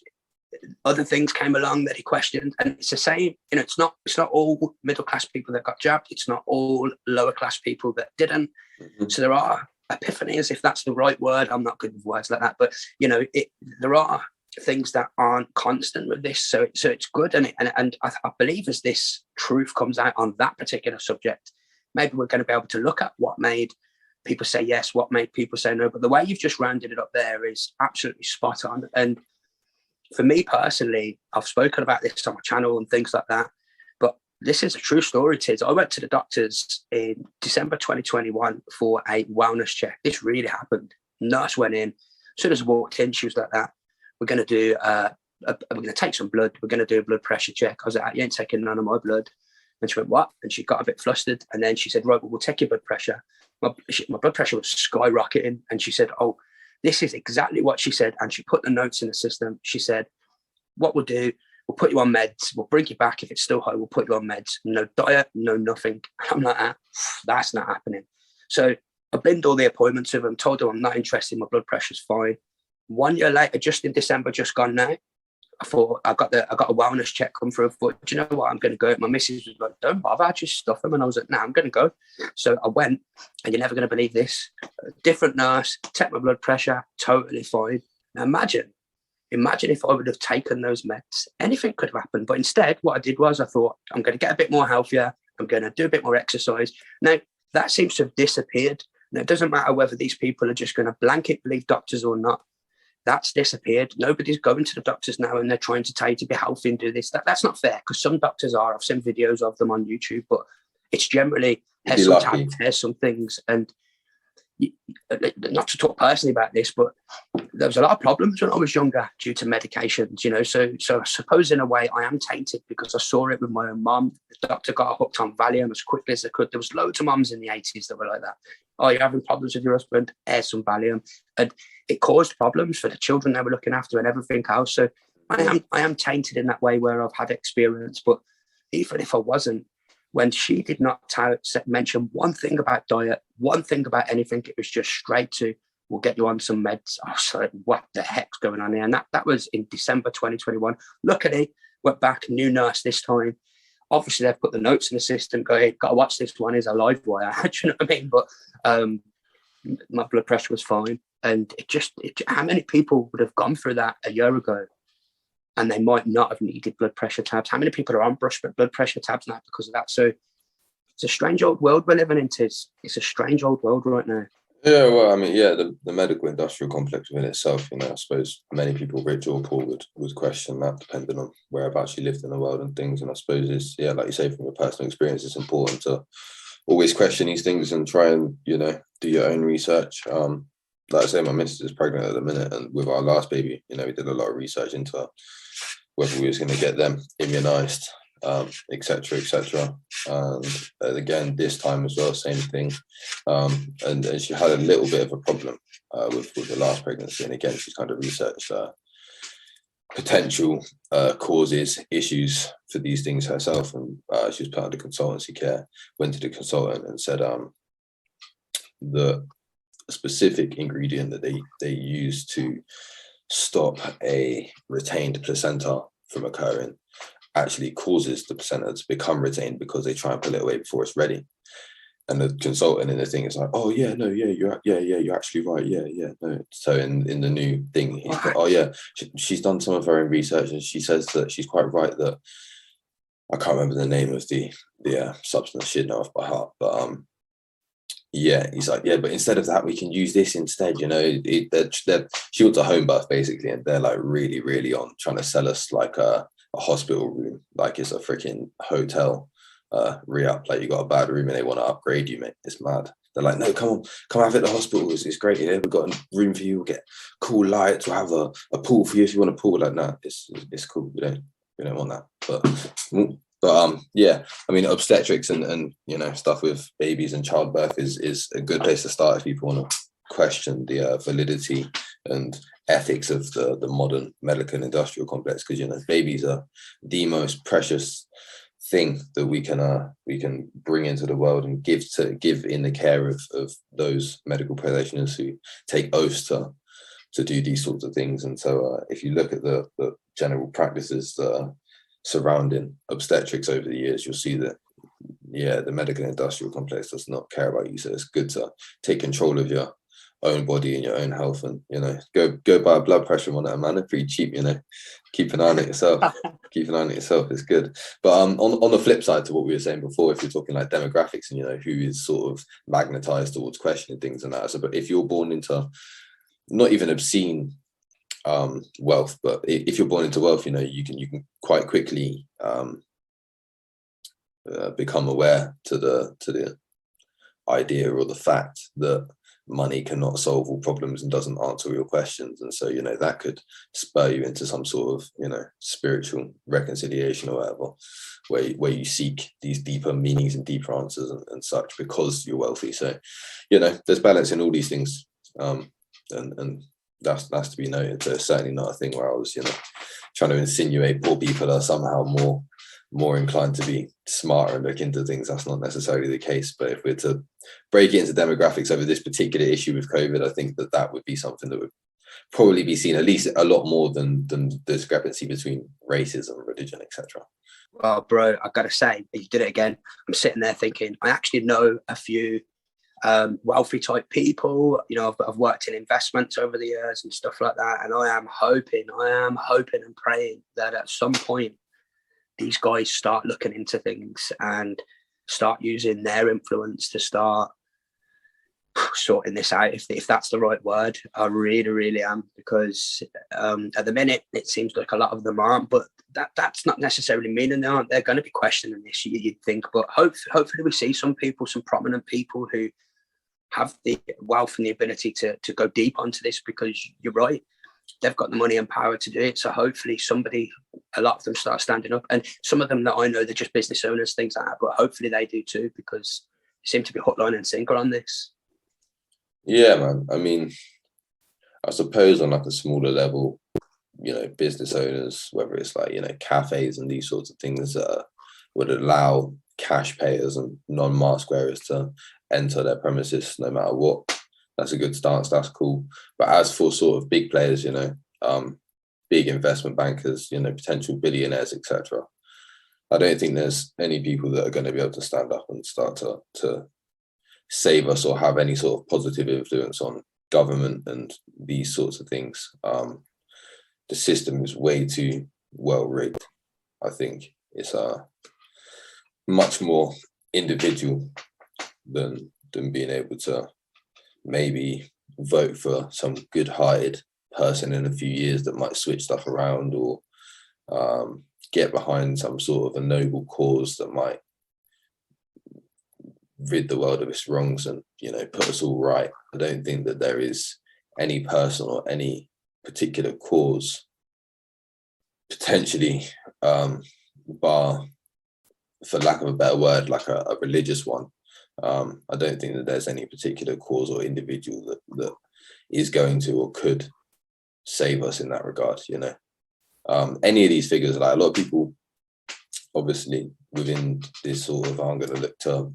other things came along that he questioned. And it's the same, it's not all middle class people that got jabbed. It's not all lower class people that didn't. Mm-hmm. So there are epiphanies, if that's the right word. I'm not good with words like that, but, there are things that aren't constant with this, so it's good, and I believe as this truth comes out on that particular subject, maybe we're going to be able to look at what made people say yes, what made people say no. But the way you've just rounded it up there is absolutely spot on. And for me personally, I've spoken about this on my channel and things like that, but this is a true story, Tiz. I went to the doctors in December 2021 for a wellness check. This really happened. Nurse went in. As soon as I walked in, she was like that. We're going to do, we're going to take some blood. We're going to do a blood pressure check. I was like, you ain't taking none of my blood. And she went, what? And she got a bit flustered. And then she said, right, well, we'll take your blood pressure. My blood pressure was skyrocketing. And she said, oh, this is exactly what she said. And she put the notes in the system. She said, what we'll do, we'll put you on meds. We'll bring you back. If it's still high, we'll put you on meds. No diet, no nothing. I'm like, that's not happening. So I binned all the appointments with them, told them I'm not interested. My blood pressure's fine. 1 year later, just in December, just gone now, I thought I got a wellness check come through. I thought, do you know what? I'm going to go. My missus was like, don't bother, just stuff them. And I was like, no, I'm going to go. So I went, and you're never going to believe this. A different nurse, checked my blood pressure, totally fine. Now imagine imagine if I would have taken those meds, anything could have happened. But instead, what I did was I thought, I'm going to get a bit more healthier. I'm going to do a bit more exercise. Now, that seems to have disappeared. Now, it doesn't matter whether these people are just going to blanket believe doctors or not. That's disappeared. Nobody's going to the doctors now and they're trying to tell you to be healthy and do this. That's not fair, because some doctors are. I've seen videos of them on YouTube, but it's generally, here's some tabs, here's some things. And not to talk personally about this, but there was a lot of problems when I was younger due to medications, you know. So I suppose in a way I am tainted, because I saw it with my own mum. The doctor got hooked on Valium as quickly as they could. There was loads of mums in the 80s that were like that. Oh, you're having problems with your husband? Here's some Valium. And it caused problems for the children they were looking after and everything else. So I am tainted in that way, where I've had experience. But even if I wasn't, when she did not mention one thing about diet, one thing about anything, it was just straight to, we'll get you on some meds. I was like, what the heck's going on here? And that was in December 2021. Luckily, went back, new nurse this time. Obviously, they've put the notes in the system, go, hey, got to watch this one, is a live wire. Do you know what I mean? But my blood pressure was fine. And how many people would have gone through that a year ago and they might not have needed blood pressure tabs? How many people are on blood pressure tabs now because of that? So it's a strange old world we're living into. It's a strange old world right now. Yeah, well, I mean, yeah, the medical industrial complex within itself, you know, I suppose many people, rich or poor, would question that, depending on whereabouts you lived in the world and things. And I suppose it's, yeah, like you say, from your personal experience, it's important to always question these things and try and, you know, do your own research. Like I say, my missus is pregnant at the minute, and with our last baby, you know, we did a lot of research into whether we was going to get them immunized, etc., etc. And again, this time as well, same thing. And she had a little bit of a problem with the last pregnancy, and again, she's kind of researched potential causes, issues for these things herself, and she was put under consultancy care. Went to the consultant and said the specific ingredient that they use to stop a retained placenta from occurring actually causes the placenta to become retained, because they try and pull it away before it's ready. And the consultant in the thing is like, oh yeah, no, yeah, you're actually right, yeah, no. So in the new thing, he's like, oh yeah, she's done some of her own research, and she says that she's quite right that, I can't remember the name of the substance, she'd know off by heart, but yeah, he's like, yeah, but instead of that, we can use this instead. You know, she wants a home birth basically, and they're like really, really on trying to sell us like a hospital room, like it's a freaking hotel re-up. Like, you got a bad room and they want to upgrade you, mate. It's mad. They're like, no, come have it at the hospital. It's great here. We've got a room for you. We'll get cool lights. We'll have a pool for you if you want a pool. Like, no, it's cool. We don't want that. But yeah, I mean, obstetrics and you know, stuff with babies and childbirth is a good place to start if people want to question the validity and ethics of the modern medical and industrial complex, because, you know, babies are the most precious thing that we can bring into the world and give in the care of those medical practitioners who take oaths to do these sorts of things. And so if you look at the general practices surrounding obstetrics over the years, you'll see that, yeah, the medical and industrial complex does not care about you. So it's good to take control of your own body and your own health, and, you know, go buy a blood pressure monitor, man. They're pretty cheap, you know. Keep an eye on it yourself. It's good. But on the flip side to what we were saying before, if you're talking like demographics and, you know, who is sort of magnetized towards questioning things and that, so, but if you're born into not even obscene wealth, but if you're born into wealth, you know, you can quite quickly become aware to the idea or the fact that money cannot solve all problems and doesn't answer all your questions. And so, you know, that could spur you into some sort of, you know, spiritual reconciliation or whatever, where you seek these deeper meanings and deeper answers and such, because you're wealthy. So, you know, there's balance in all these things, and that's to be noted. So it's certainly not a thing where I was, you know, trying to insinuate poor people are somehow more inclined to be smarter and look into things. That's not necessarily the case. But if we're to break it into demographics over this particular issue with COVID, I think that would be something that would probably be seen at least a lot more than the discrepancy between racism, religion, etc. Well, bro, I gotta say, you did it again. I'm sitting there thinking, I actually know a few wealthy type people. You know, I've worked in investments over the years and stuff like that, and I am hoping and praying that at some point these guys start looking into things and start using their influence to start sorting this out, if that's the right word. I really am, because at the minute it seems like a lot of them aren't, but that's not necessarily meaning they're going to be questioning this, you'd think. But hopefully we see some prominent people who have the wealth and the ability to go deep onto this, because you're right, they've got the money and power to do it. So hopefully a lot of them start standing up, and some of them that I know, they're just business owners, things like that, but hopefully they do too, because they seem to be hook, line and sinker on this. Yeah, man. I mean, I suppose on like a smaller level, you know, business owners, whether it's like, you know, cafes and these sorts of things that would allow cash payers and non-mask wearers to enter their premises no matter what. That's a good stance. That's cool. But as for sort of big players, you know, big investment bankers, you know, potential billionaires, etc., I don't think there's any people that are going to be able to stand up and start to save us or have any sort of positive influence on government and these sorts of things. The system is way too well rigged. I think it's much more individual than being able to maybe vote for some good-hearted person in a few years that might switch stuff around, or get behind some sort of a noble cause that might rid the world of its wrongs and, you know, put us all right. I don't think that there is any person or any particular cause, potentially, bar, for lack of a better word, like a religious one. I don't think that there's any particular cause or individual that is going to or could save us in that regard, you know. Any of these figures, like a lot of people, obviously, within this sort of, I'm going to look to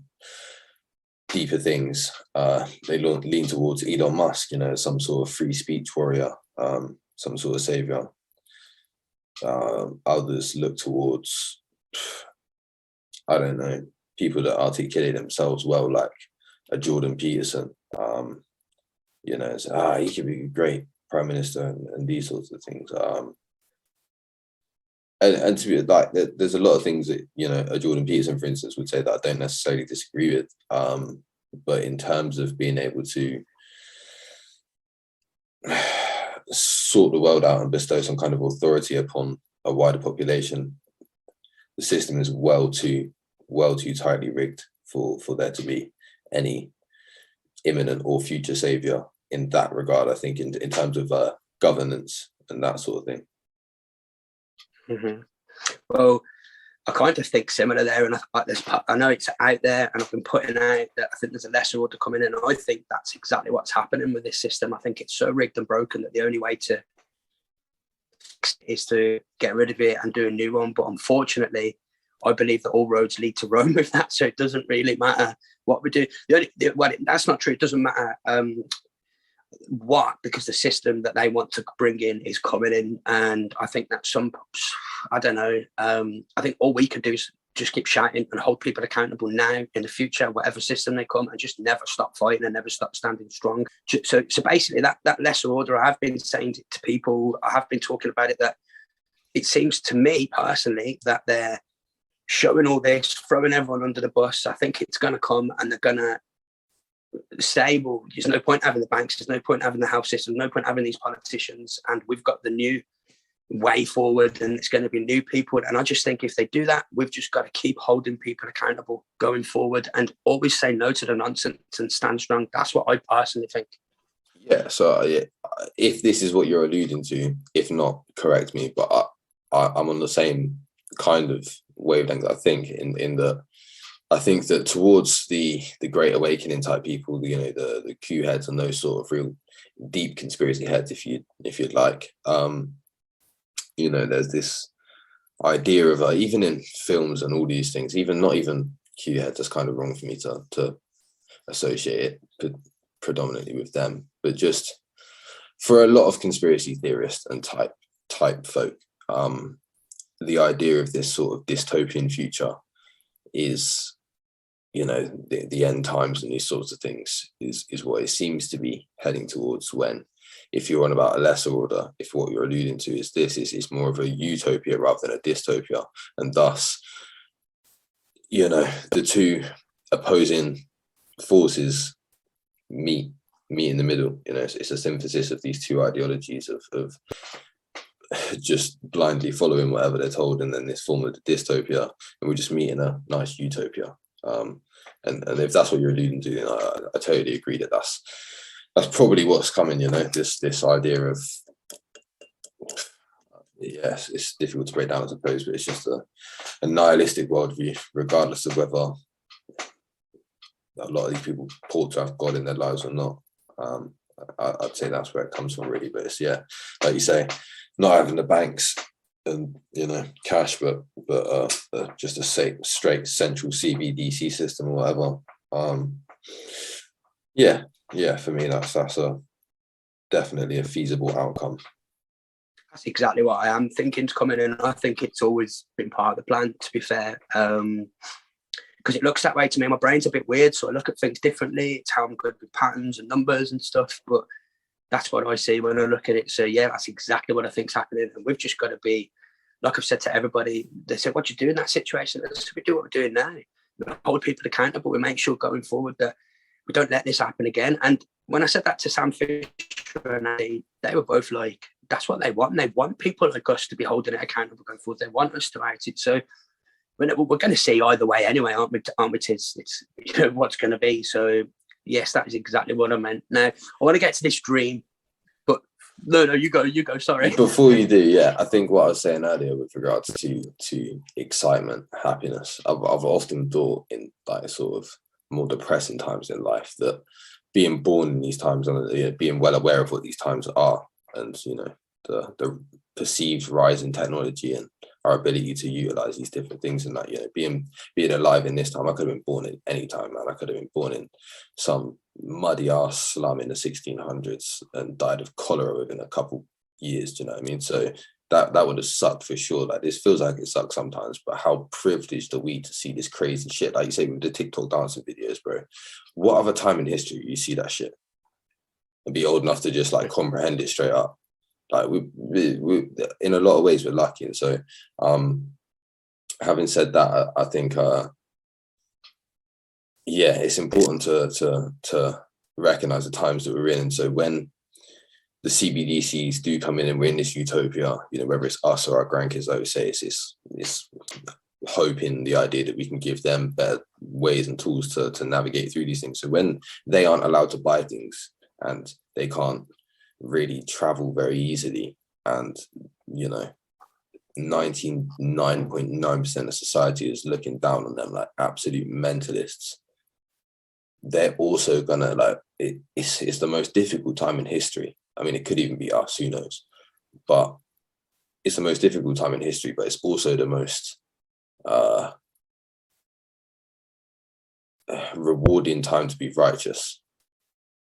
deeper things, they lean towards Elon Musk, you know, some sort of free speech warrior, some sort of savior. Others look towards, I don't know, people that articulate themselves well, like a Jordan Peterson. You know, it's, he could be a great prime minister and these sorts of things. And to be like, there's a lot of things that, you know, a Jordan Peterson, for instance, would say that I don't necessarily disagree with. But in terms of being able to sort the world out and bestow some kind of authority upon a wider population, the system is well too tightly rigged for there to be any imminent or future savior in that regard. I think in terms of governance and that sort of thing. Mm-hmm. Well, I kind of think similar there, and I know it's out there, and I've been putting out that I think there's a lesser order coming in, and I think that's exactly what's happening with this system. I think it's so rigged and broken that the only way to is to get rid of it and do a new one. But unfortunately, I believe that all roads lead to Rome with that, so it doesn't really matter what we do. That's not true. It doesn't matter because the system that they want to bring in is coming in, and I think that I don't know. I think all we can do is just keep shouting and hold people accountable now, in the future, whatever system they come, and just never stop fighting and never stop standing strong. So basically, that lesser order, I have been saying it to people, I have been talking about it, that it seems to me personally that they're showing all this, throwing everyone under the bus. I think it's going to come, and they're going to say, well, there's no point having the banks, there's no point having the health system, no point having these politicians, and we've got the new way forward, and it's going to be new people. And I just think if they do that, we've just got to keep holding people accountable going forward, and always say no to the nonsense and stand strong. That's what I personally think. Yeah, so if this is what you're alluding to, if not, correct me, but I'm on the same kind of wavelength. I think in that, I think that towards the Great Awakening type people, you know, the Q heads and those sort of real deep conspiracy heads, if you'd like, you know, there's this idea of even in films and all these things, not even Q heads, that's kind of wrong for me to associate it predominantly with them, but just for a lot of conspiracy theorists and type folk, the idea of this sort of dystopian future is, the end times and these sorts of things is what it seems to be heading towards, when if you're on about a lesser order, if what you're alluding to is this, is more of a utopia rather than a dystopia, and thus the two opposing forces meet in the middle. It's a synthesis of these two ideologies of just blindly following whatever they're told, and then this form of the dystopia, and we just meet in a nice utopia. And if that's what you're alluding to, then I totally agree that's probably what's coming. This idea of, yes, it's difficult to break down, I suppose, but it's just a nihilistic worldview, regardless of whether a lot of these people purport to have God in their lives or not. I'd say that's where it comes from, really. But it's, like you say, not having the banks and cash, but just a straight central CBDC system or whatever. For me, that's definitely a feasible outcome. That's exactly what I am thinking is coming in. I think it's always been part of the plan, to be fair. Because it looks that way to me. My brain's a bit weird, so I look at things differently. It's how I'm good with patterns and numbers and stuff, but that's what I see when I look at it. So yeah, that's exactly what I think's happening. And we've just got to be, like I've said to everybody, they said, what do you do in that situation? I said, we do what we're doing now. We hold people accountable. We make sure going forward that we don't let this happen again. And when I said that to Sam Fisher and Andy, they were both like, that's what they want. And they want people like us to be holding it accountable going forward. They want us to act it. So we're going to see either way anyway, aren't we? It's what's going to be. So yes, that is exactly what I meant. Now I want to get to this dream, but no, you go. Sorry. Before you do, I think what I was saying earlier with regards to excitement, happiness, I've often thought in like sort of more depressing times in life that being born in these times and being well aware of what these times are, and the perceived rise in technology and our ability to utilize these different things, and that being alive in this time. I could have been born in any time, man. I could have been born in some muddy ass slum in the 1600s and died of cholera within a couple years. Do you know what I mean? So that would have sucked for sure. Like, this feels like it sucks sometimes, but how privileged are we to see this crazy shit? Like you say with the TikTok dancing videos, bro. What other time in history you see that shit and be old enough to just like comprehend it straight up? Like we in a lot of ways we're lucky. And so having said that, I think it's important to recognize the times that we're in. And so when the CBDCs do come in and we're in this utopia, whether it's us or our grandkids, I would say it's hoping the idea that we can give them better ways and tools to navigate through these things. So when they aren't allowed to buy things and they can't really travel very easily, and 99.9% of society is looking down on them like absolute mentalists, they're also gonna it's the most difficult time in history. I mean, it could even be us, who knows, but it's the most difficult time in history, but it's also the most rewarding time to be righteous.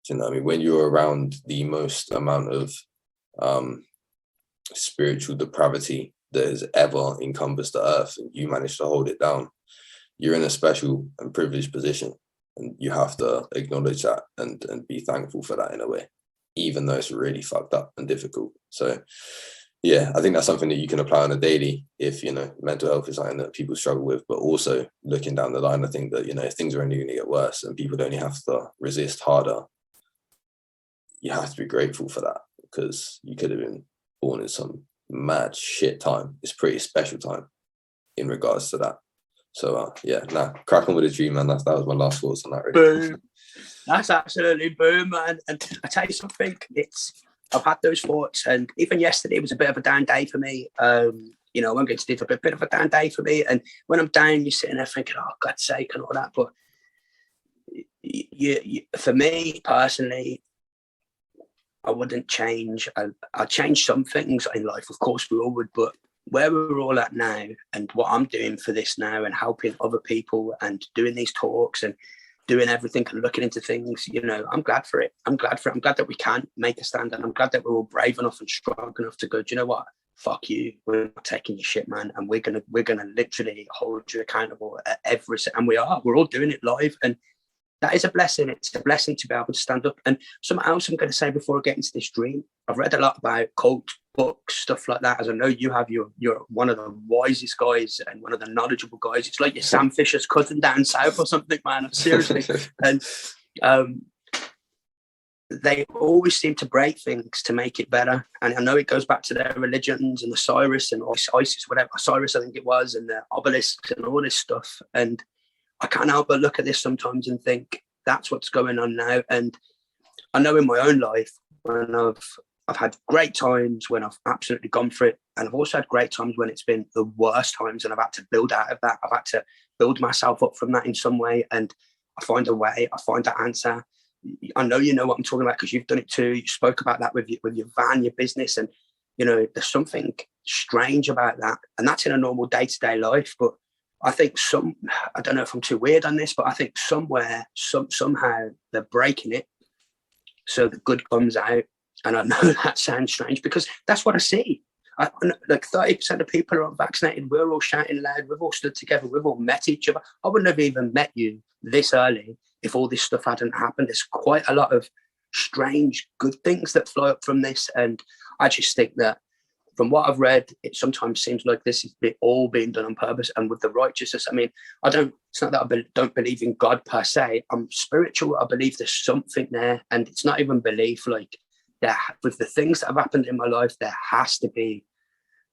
Do you know what I mean? When you're around the most amount of spiritual depravity that has ever encompassed the earth, and you manage to hold it down, you're in a special and privileged position, and you have to acknowledge that and be thankful for that in a way, even though it's really fucked up and difficult. So I think that's something that you can apply on a daily if mental health is something that people struggle with, but also looking down the line, I think that if things are only going to get worse and people only have to resist harder, you have to be grateful for that, because you could have been born in some mad shit time. It's a pretty special time in regards to that. So crack on with the dream, man. That was my last thoughts on that, really. Boom. That's absolutely boom, man. And I tell you something, I've had those thoughts, and even yesterday was a bit of a down day for me. I won't get to do a bit of a down day for me. And when I'm down, you're sitting there thinking, oh, God's sake, and all that. But for me personally, I wouldn't change. I'll change some things in life, of course we all would, but where we're all at now and what I'm doing for this now and helping other people and doing these talks and doing everything and looking into things, I'm glad for it. I'm glad that we can make a stand, and I'm glad that we're all brave enough and strong enough to go, do you know what? fuck you, we're not taking your shit, man, and we're gonna literally hold you accountable at and we're all doing it live, and that is a blessing. It's a blessing to be able to stand up. And something else I'm going to say before I get into this dream, I've read a lot about cult books, stuff like that, as I know you have. You're one of the wisest guys and one of the knowledgeable guys. It's like you're Sam Fisher's cousin down south or something, man, seriously. And they always seem to break things to make it better. And I know it goes back to their religions and Osiris and Isis, whatever, Osiris I think it was, and the obelisks and all this stuff. And I can't help but look at this sometimes and think that's what's going on now. And I know in my own life, when I've had great times when I've absolutely gone for it, and I've also had great times when it's been the worst times and I've had to build out of that. I've had to build myself up from that in some way, and I find a way, I find that answer. I know you know what I'm talking about because you've done it too. You spoke about that with your van, your business, and there's something strange about that, and that's in a normal day-to-day life. But I think I don't know if I'm too weird on this, but I think somehow they're breaking it so the good comes out. And I know that sounds strange because that's what I see. Like 30% of people are unvaccinated. We're all shouting loud. We've all stood together. We've all met each other. I wouldn't have even met you this early if all this stuff hadn't happened. There's quite a lot of strange good things that flow up from this. And I just think that from what I've read, it sometimes seems like this is all being done on purpose and with the righteousness. I mean, it's not that I don't believe in God per se. I'm spiritual. I believe there's something there. And it's not even belief. Like, with the things that have happened in my life, there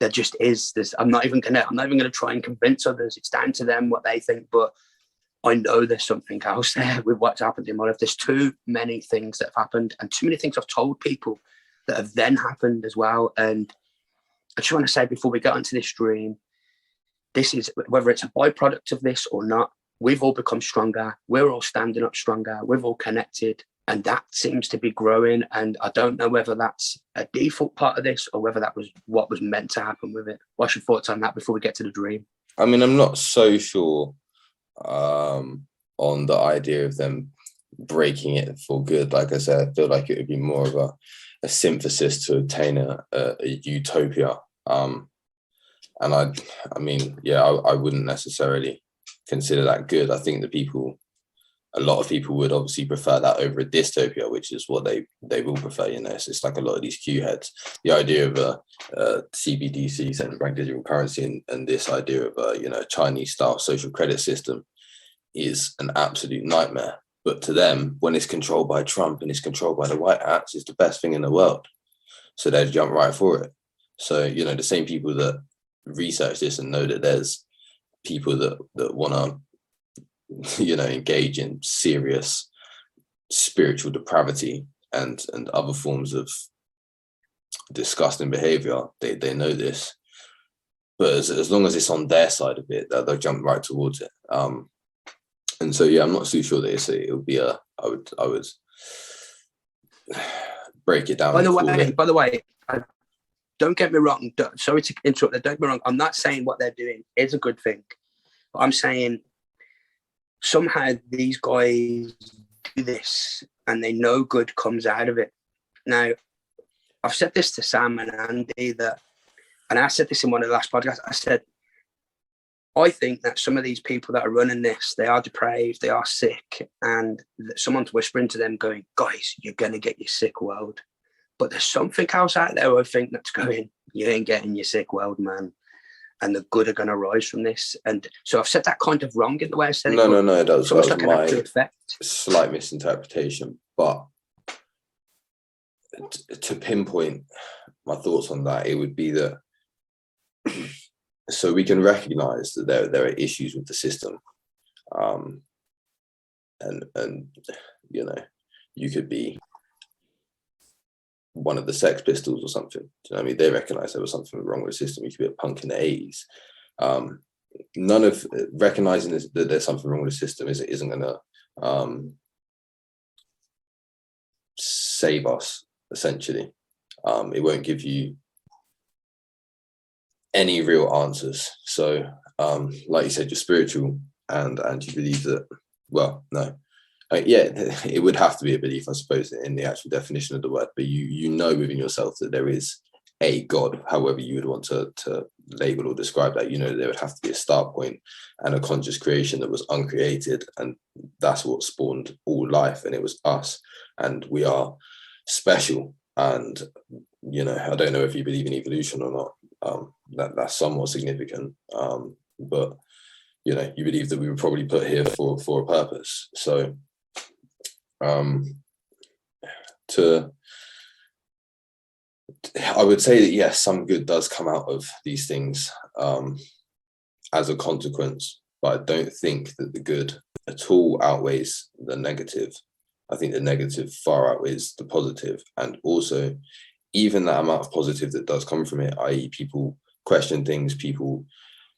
just is. I'm not even gonna try and convince others. It's down to them what they think. But I know there's something else there with what's happened in my life. There's too many things that have happened and too many things I've told people that have then happened as well. And I just want to say before we get into this dream, this is, whether it's a byproduct of this or not, we've all become stronger. We're all standing up stronger. We've all connected. And that seems to be growing. And I don't know whether that's a default part of this or whether that was what was meant to happen with it. What's your thoughts on that before we get to the dream? I mean, I'm not so sure on the idea of them breaking it for good. Like I said, I feel like it would be more of a synthesis to attain a utopia. And I mean, yeah, I wouldn't necessarily consider that good. I think a lot of people would obviously prefer that over a dystopia, which is what they will prefer. It's like a lot of these Q heads. The idea of a CBDC, central bank digital currency, and this idea of a Chinese style social credit system is an absolute nightmare. But to them, when it's controlled by Trump and it's controlled by the White Hats, it's the best thing in the world. So they'd jump right for it. So, the same people that research this and know that there's people that want to, engage in serious spiritual depravity and other forms of disgusting behavior, they know this. But as long as it's on their side of it, they'll jump right towards it. And so, yeah, I'm not too sure that it would be I would break it down. By the way, don't get me wrong. Sorry to interrupt. Don't get me wrong. I'm not saying what they're doing is a good thing. But I'm saying somehow these guys do this and they know good comes out of it. Now, I've said this to Sam and Andy and I said this in one of the last podcasts. I said, I think that some of these people that are running this, they are depraved, they are sick, and someone's whispering to them going, guys, you're going to get your sick world. But there's something else out there, I think, that's going, you ain't getting your sick world, man. And the good are going to rise from this. And so I've said that kind of wrong in the way I said it. No, that was like my effect. Slight misinterpretation. But to pinpoint my thoughts on that, it would be that so we can recognize that there are issues with the system. And you could be one of the Sex Pistols or something. Do you know what I mean? They recognize there was something wrong with the system. You could be a punk in the 80s. None of recognizing that there's something wrong with the system isn't going to save us, essentially. It won't give you any real answers. So, like you said, you're spiritual and you believe that, well, no. It would have to be a belief, I suppose, in the actual definition of the word, but you know within yourself that there is a God, however you would want to label or describe that. There would have to be a start point and a conscious creation that was uncreated, and that's what spawned all life, and it was us, and we are special. And I don't know if you believe in evolution or not. That's somewhat significant, but you believe that we were probably put here for a purpose. So I would say that yes, some good does come out of these things as a consequence, but I don't think that the good at all outweighs the negative. I think the negative far outweighs the positive, and also even that amount of positive that does come from it, i.e. people question things, people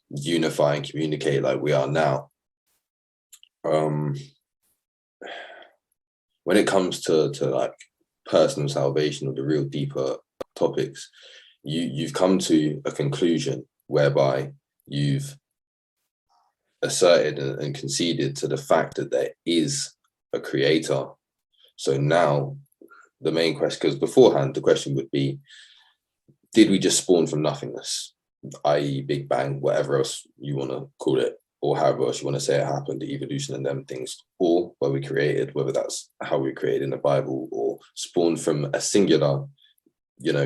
unify and communicate like we are now. When it comes to like personal salvation or the real deeper topics, you've come to a conclusion whereby you've asserted and conceded to the fact that there is a creator. So now the main question, because beforehand the question would be, did we just spawn from nothingness, i.e. Big Bang, whatever else you want to call it, or however else you want to say it happened, evolution and them things, or were we created, whether that's how we created in the Bible, or spawned from a singular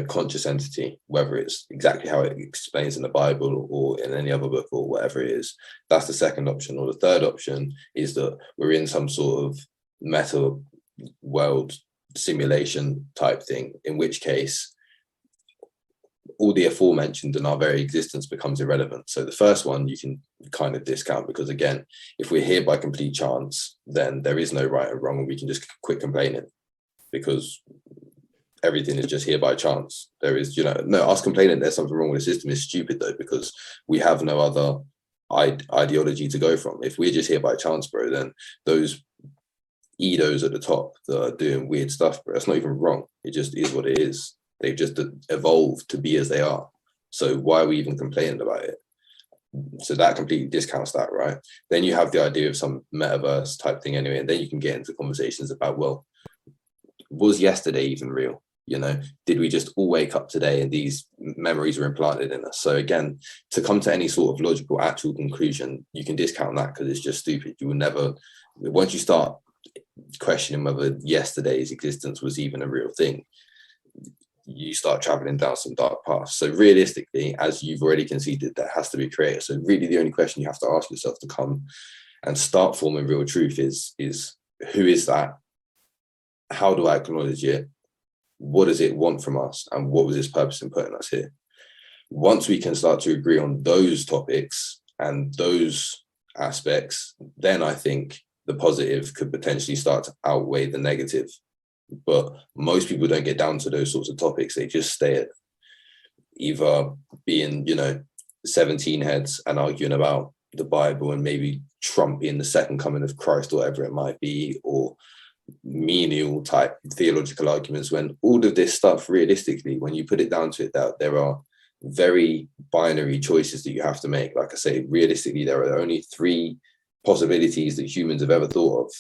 conscious entity, whether it's exactly how it explains in the Bible or in any other book or whatever it is. That's the second option. Or the third option is that we're in some sort of meta world simulation type thing, in which case all the aforementioned and our very existence becomes irrelevant. So the first one you can kind of discount, because again, if we're here by complete chance, then there is no right and wrong, and we can just quit complaining, because everything is just here by chance. There is, no, us complaining there's something wrong with the system is stupid though, because we have no other ideology to go from. If we're just here by chance, bro, then those Edos at the top that are doing weird stuff, bro, that's not even wrong. It just is what it is. They've just evolved to be as they are. So why are we even complaining about it? So that completely discounts that, right? Then you have the idea of some metaverse type thing anyway, and then you can get into conversations about, well, was yesterday even real? Did we just all wake up today and these memories were implanted in us? So again, to come to any sort of logical, actual conclusion, you can discount that because it's just stupid. You will never, once you start questioning whether yesterday's existence was even a real thing, you start traveling down some dark paths. So realistically, as you've already conceded, there has to be a creator. So really the only question you have to ask yourself to come and start forming real truth is who is that? How do I acknowledge it? What does it want from us? And what was its purpose in putting us here? Once we can start to agree on those topics and those aspects, then I think the positive could potentially start to outweigh the negative. But most people don't get down to those sorts of topics. They just stay at either being, 17 heads and arguing about the Bible and maybe Trump being the second coming of Christ, or whatever it might be, or menial type theological arguments, when all of this stuff, realistically, when you put it down to it, that there are very binary choices that you have to make. Like I say, realistically, there are only 3 possibilities that humans have ever thought of.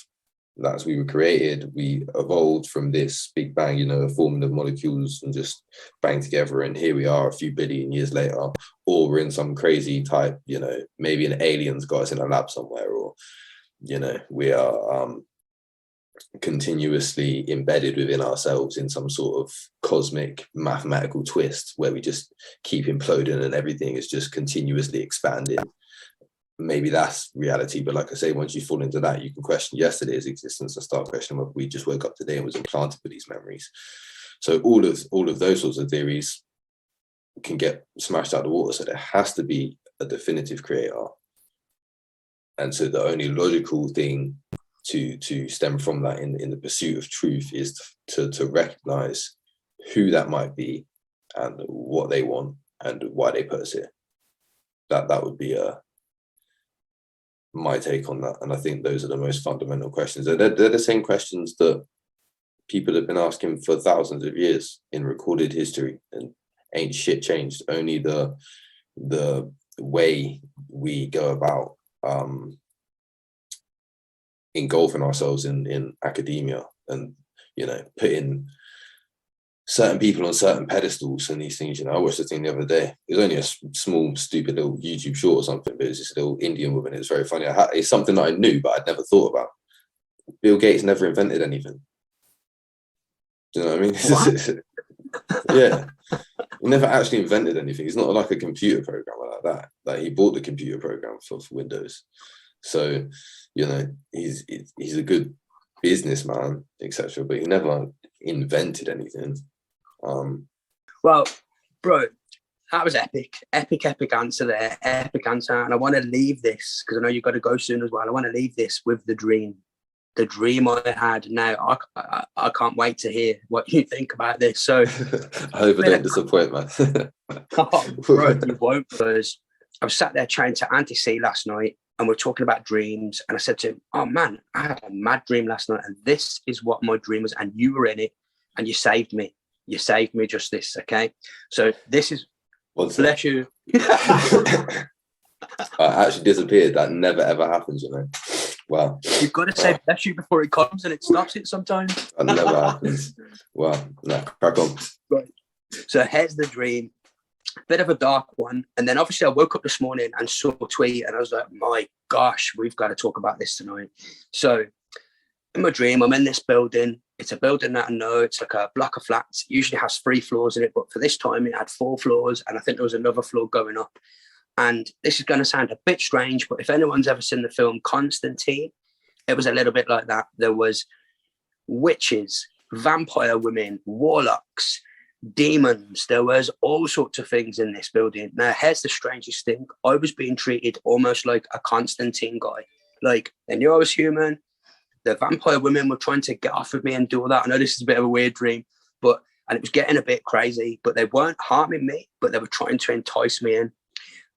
That's we were created, we evolved from this Big Bang, a forming of molecules and just bang together, and here we are a few billion years later, or we're in some crazy type, maybe an alien's got us in a lab somewhere, or we are continuously embedded within ourselves in some sort of cosmic mathematical twist where we just keep imploding and everything is just continuously expanding. Maybe that's reality, but like I say, once you fall into that, you can question yesterday's existence and start questioning whether we just woke up today and was implanted with these memories. So all of those sorts of theories can get smashed out of the water. So there has to be a definitive creator, and so the only logical thing to stem from that in the pursuit of truth is to recognize who that might be and what they want and why they put us here. That would be my take on that. And I think those are the most fundamental questions. They're the same questions that people have been asking for thousands of years in recorded history, and ain't shit changed. Only the way we go about engulfing ourselves in academia and putting certain people on certain pedestals and these things. I watched the thing the other day. It was only a small, stupid little YouTube short or something, but it was this little Indian woman. It was very funny. It's something that I knew, but I'd never thought about. Bill Gates never invented anything. Do you know what I mean? Yeah. He never actually invented anything. He's not like a computer programmer like that. Like, he bought the computer program for Windows. So, he's a good businessman, etc. But he never invented anything. Well, bro, that was epic answer there, epic answer. And I want to leave this, because I know you've got to go soon as well. I want to leave this with the dream I had. Now, I can't wait to hear what you think about this. So I hope I don't disappoint, man. Oh, bro, you won't, because I was sat there chatting to Auntie C last night, and we're talking about dreams. And I said to him, oh man, I had a mad dream last night, and this is what my dream was. And you were in it, and you saved me. You saved me just this, okay? So this is, bless you. I actually disappeared. That never, ever happens, Wow. You've got to say bless you before it comes, and it stops it sometimes. That never happens. Wow. No, crack on. Right. So here's the dream. Bit of a dark one. And then obviously I woke up this morning and saw a tweet, and I was like, my gosh, we've got to talk about this tonight. So in my dream, I'm in this building. It's a building that I know. It's like a block of flats. It usually has 3 floors in it, but for this time it had 4 floors, and I think there was another floor going up. And this is going to sound a bit strange, but if anyone's ever seen the film Constantine, it was a little bit like that. There was witches, vampire women, warlocks, demons. There was all sorts of things in this building. Now, here's the strangest thing. I was being treated almost like a Constantine guy. Like, they knew I was human. The vampire women were trying to get off of me and do all that. I know this is a bit of a weird dream, and it was getting a bit crazy, but they weren't harming me, but they were trying to entice me in.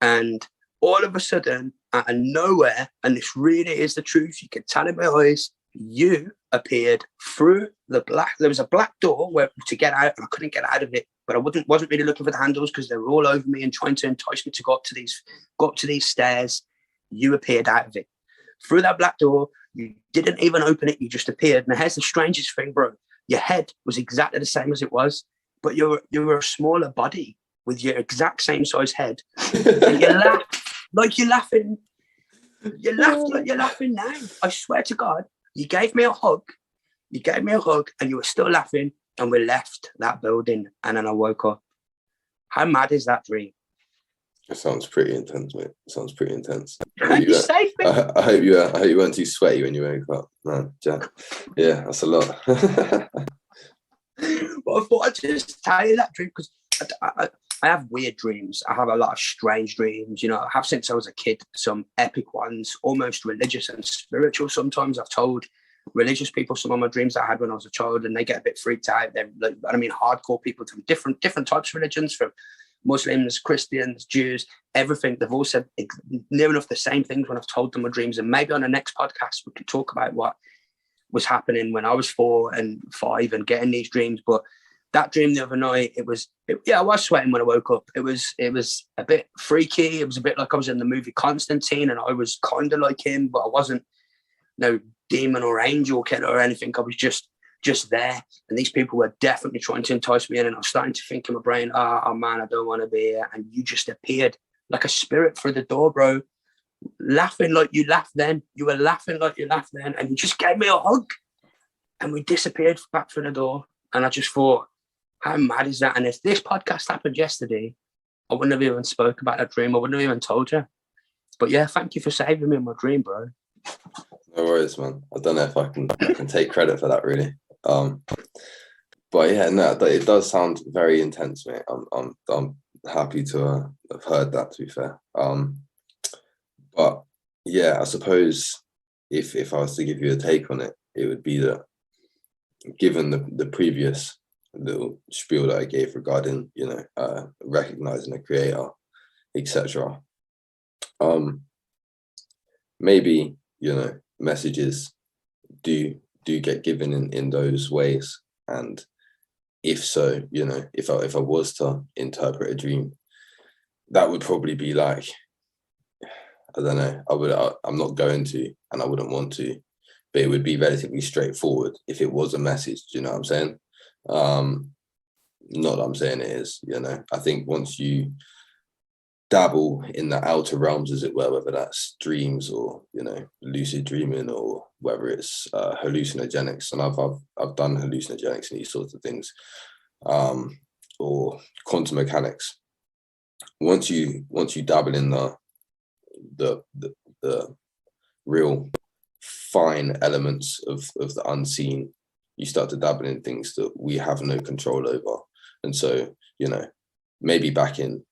And all of a sudden, out of nowhere, and this really is the truth, you can tell in my eyes, you appeared through there was a black door to get out, and I couldn't get out of it, but I wasn't really looking for the handles because they were all over me and trying to entice me to go up to these stairs. You appeared out of it. Through that black door, you didn't even open it, you just appeared. Now here's the strangest thing, bro. Your head was exactly the same as it was, but you were a smaller body with your exact same size head. And you laughed like you're laughing. You laughed like you're laughing now. I swear to God, you gave me a hug. And you were still laughing, and we left that building, and then I woke up. How mad is that dream? It sounds pretty intense, mate. It sounds pretty intense. You saved me. I hope you weren't too sweaty when you woke up. Man, yeah, that's a lot. But I thought I'd just tell you that dream, because I have weird dreams. I have a lot of strange dreams. I have since I was a kid, some epic ones, almost religious and spiritual. Sometimes I've told religious people some of my dreams that I had when I was a child, and they get a bit freaked out. They're like, hardcore people from different types of religions, from Muslims, Christians, Jews, everything. They've all said near enough the same things when I've told them my dreams. And maybe on the next podcast, we can talk about what was happening when I was 4 and 5 and getting these dreams. But that dream the other night, I was sweating when I woke up. It was a bit freaky. It was a bit like I was in the movie Constantine, and I was kind of like him, but I wasn't no demon or angel killer or anything. I was just there, and these people were definitely trying to entice me in, and I was starting to think in my brain, oh man, I don't want to be here. And you just appeared like a spirit through the door, bro, laughing like you laughed then. You were laughing like you laughed then, and you just gave me a hug, and we disappeared back through the door. And I just thought, how mad is that? And if this podcast happened yesterday, I wouldn't have even spoke about that dream. I wouldn't have even told you. But yeah, thank you for saving me in my dream, bro. No worries, man. I don't know if I can take credit for that, really. But yeah, no, it does sound very intense, mate. I'm happy to have heard that, to be fair. But yeah, I suppose if I was to give you a take on it, it would be that, given the previous little spiel that I gave regarding, recognizing the creator, etc. Maybe, messages do get given in those ways. And if so, if I was to interpret a dream, that would probably be like, I don't know, I'm not going to, and I wouldn't want to, but it would be relatively straightforward if it was a message. Do you know what I'm saying? Not that I'm saying it is, you know. I think once you dabble in the outer realms, as it were, whether that's dreams or, you know, lucid dreaming, or whether it's hallucinogenics, and I've done hallucinogenics and these sorts of things, or quantum mechanics. Once you dabble in the real fine elements of the unseen, you start to dabble in things that we have no control over. And so, you know, maybe back in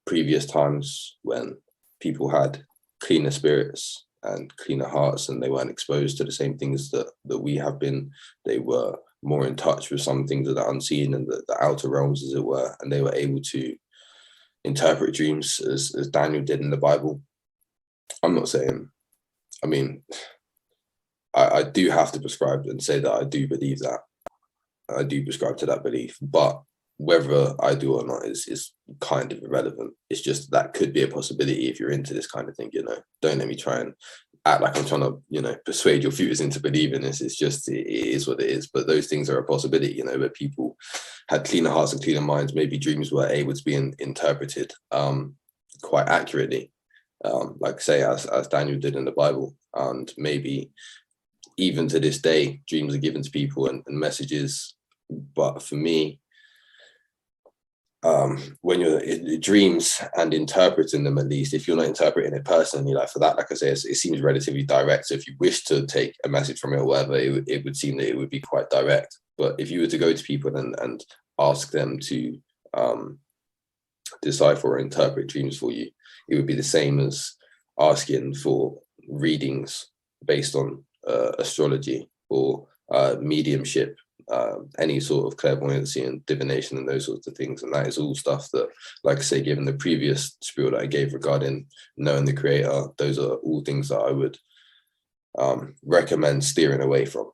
previous times when people had cleaner spirits and cleaner hearts, and they weren't exposed to the same things that we have been, they were more in touch with some things of the unseen and the outer realms, as it were, and they were able to interpret dreams as Daniel did in the Bible. I'm not saying, I mean, I do have to prescribe and say that I do believe that. I do prescribe to that belief, but whether I do or not is kind of irrelevant. It's just that could be a possibility if you're into this kind of thing, you know. Don't let me try and act like I'm trying to, you know, persuade your futures into believing this. It's just, it is what it is. But those things are a possibility, you know, where people had cleaner hearts and cleaner minds. Maybe dreams were able to be interpreted quite accurately, like say as Daniel did in the Bible. And maybe even to this day, dreams are given to people and messages. But for me, when you're in dreams and interpreting them, at least if you're not interpreting it personally, like for that, like I say, it seems relatively direct. So if you wish to take a message from it or whatever, it would seem that it would be quite direct. But if you were to go to people and ask them to decipher or interpret dreams for you, it would be the same as asking for readings based on astrology or mediumship, any sort of clairvoyancy and divination and those sorts of things. And that is all stuff that, like I say, given the previous spiel that I gave regarding knowing the creator, those are all things that I would recommend steering away from.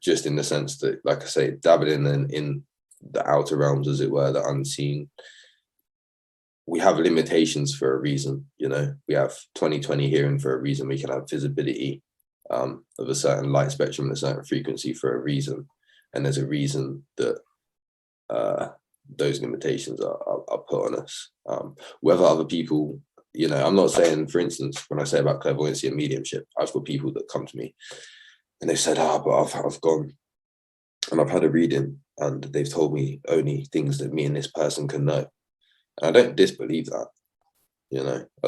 Just in the sense that, like I say, dabbling in the outer realms, as it were, the unseen, we have limitations for a reason, you know. We have 20/20 hearing for a reason. We can have visibility of a certain light spectrum and a certain frequency for a reason. And there's a reason that those limitations are put on us. Whether other people, you know, I'm not saying, for instance, when I say about clairvoyancy and mediumship, I've got people that come to me and they said, but I've gone and I've had a reading and they've told me only things that me and this person can know. And I don't disbelieve that, you know, I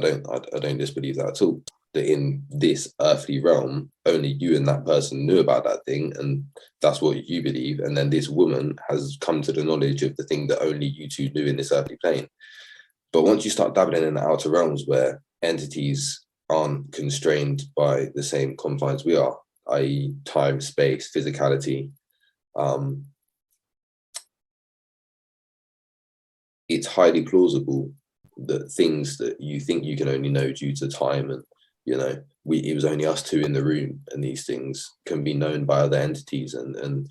don't disbelieve that at all. That in this earthly realm, only you and that person knew about that thing, and that's what you believe. And then this woman has come to the knowledge of the thing that only you two knew in this earthly plane. But once you start dabbling in the outer realms where entities aren't constrained by the same confines we are, i.e. time, space, physicality, it's highly plausible that things that you think you can only know due to time and, you know, it was only us two in the room, and these things can be known by other entities and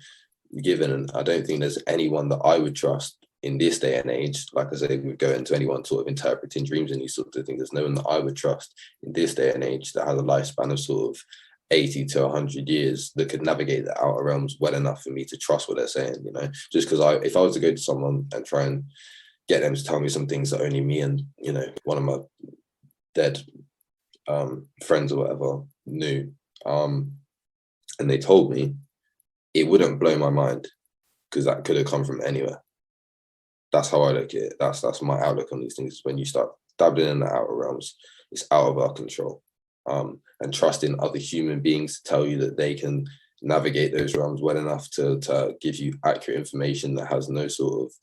given. And I don't think there's anyone that I would trust in this day and age. Like I say, we go into anyone sort of interpreting dreams and these sorts of things. There's no one that I would trust in this day and age that has a lifespan of sort of 80 to 100 years that could navigate the outer realms well enough for me to trust what they're saying, you know. Just because if I was to go to someone and try and get them to tell me some things that only me and, you know, one of my dead friends or whatever knew, and they told me, it wouldn't blow my mind, because that could have come from anywhere. That's how I look at it. That's my outlook on these things. When you start dabbling in the outer realms, it's out of our control. And trusting other human beings to tell you that they can navigate those realms well enough to give you accurate information that has no sort of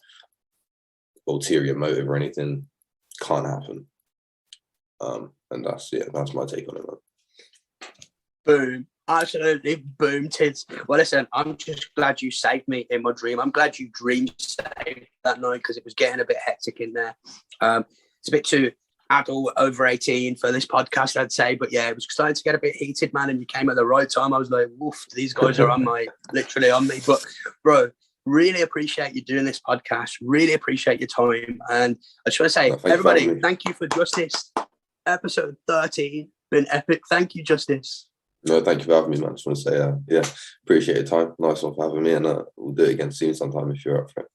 ulterior motive or anything, can't happen. And that's my take on it, man. Boom. Absolutely boom, Tids. Well, listen, I'm just glad you saved me in my dream. I'm glad you dreamed saved that night, because it was getting a bit hectic in there. It's a bit too adult, over 18 for this podcast, I'd say. But yeah, it was starting to get a bit heated, man. And you came at the right time. I was like, woof, these guys are on literally on me. But bro, really appreciate you doing this podcast. Really appreciate your time. And I just want to say, everybody, thank you for Justice. Episode 13, been epic. Thank you, Justice. No, thank you for having me, man. I just want to say, yeah, appreciate your time. Nice one for having me, and we'll do it again soon sometime if you're up for it.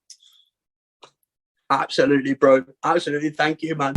Absolutely, bro. Absolutely. Thank you, man.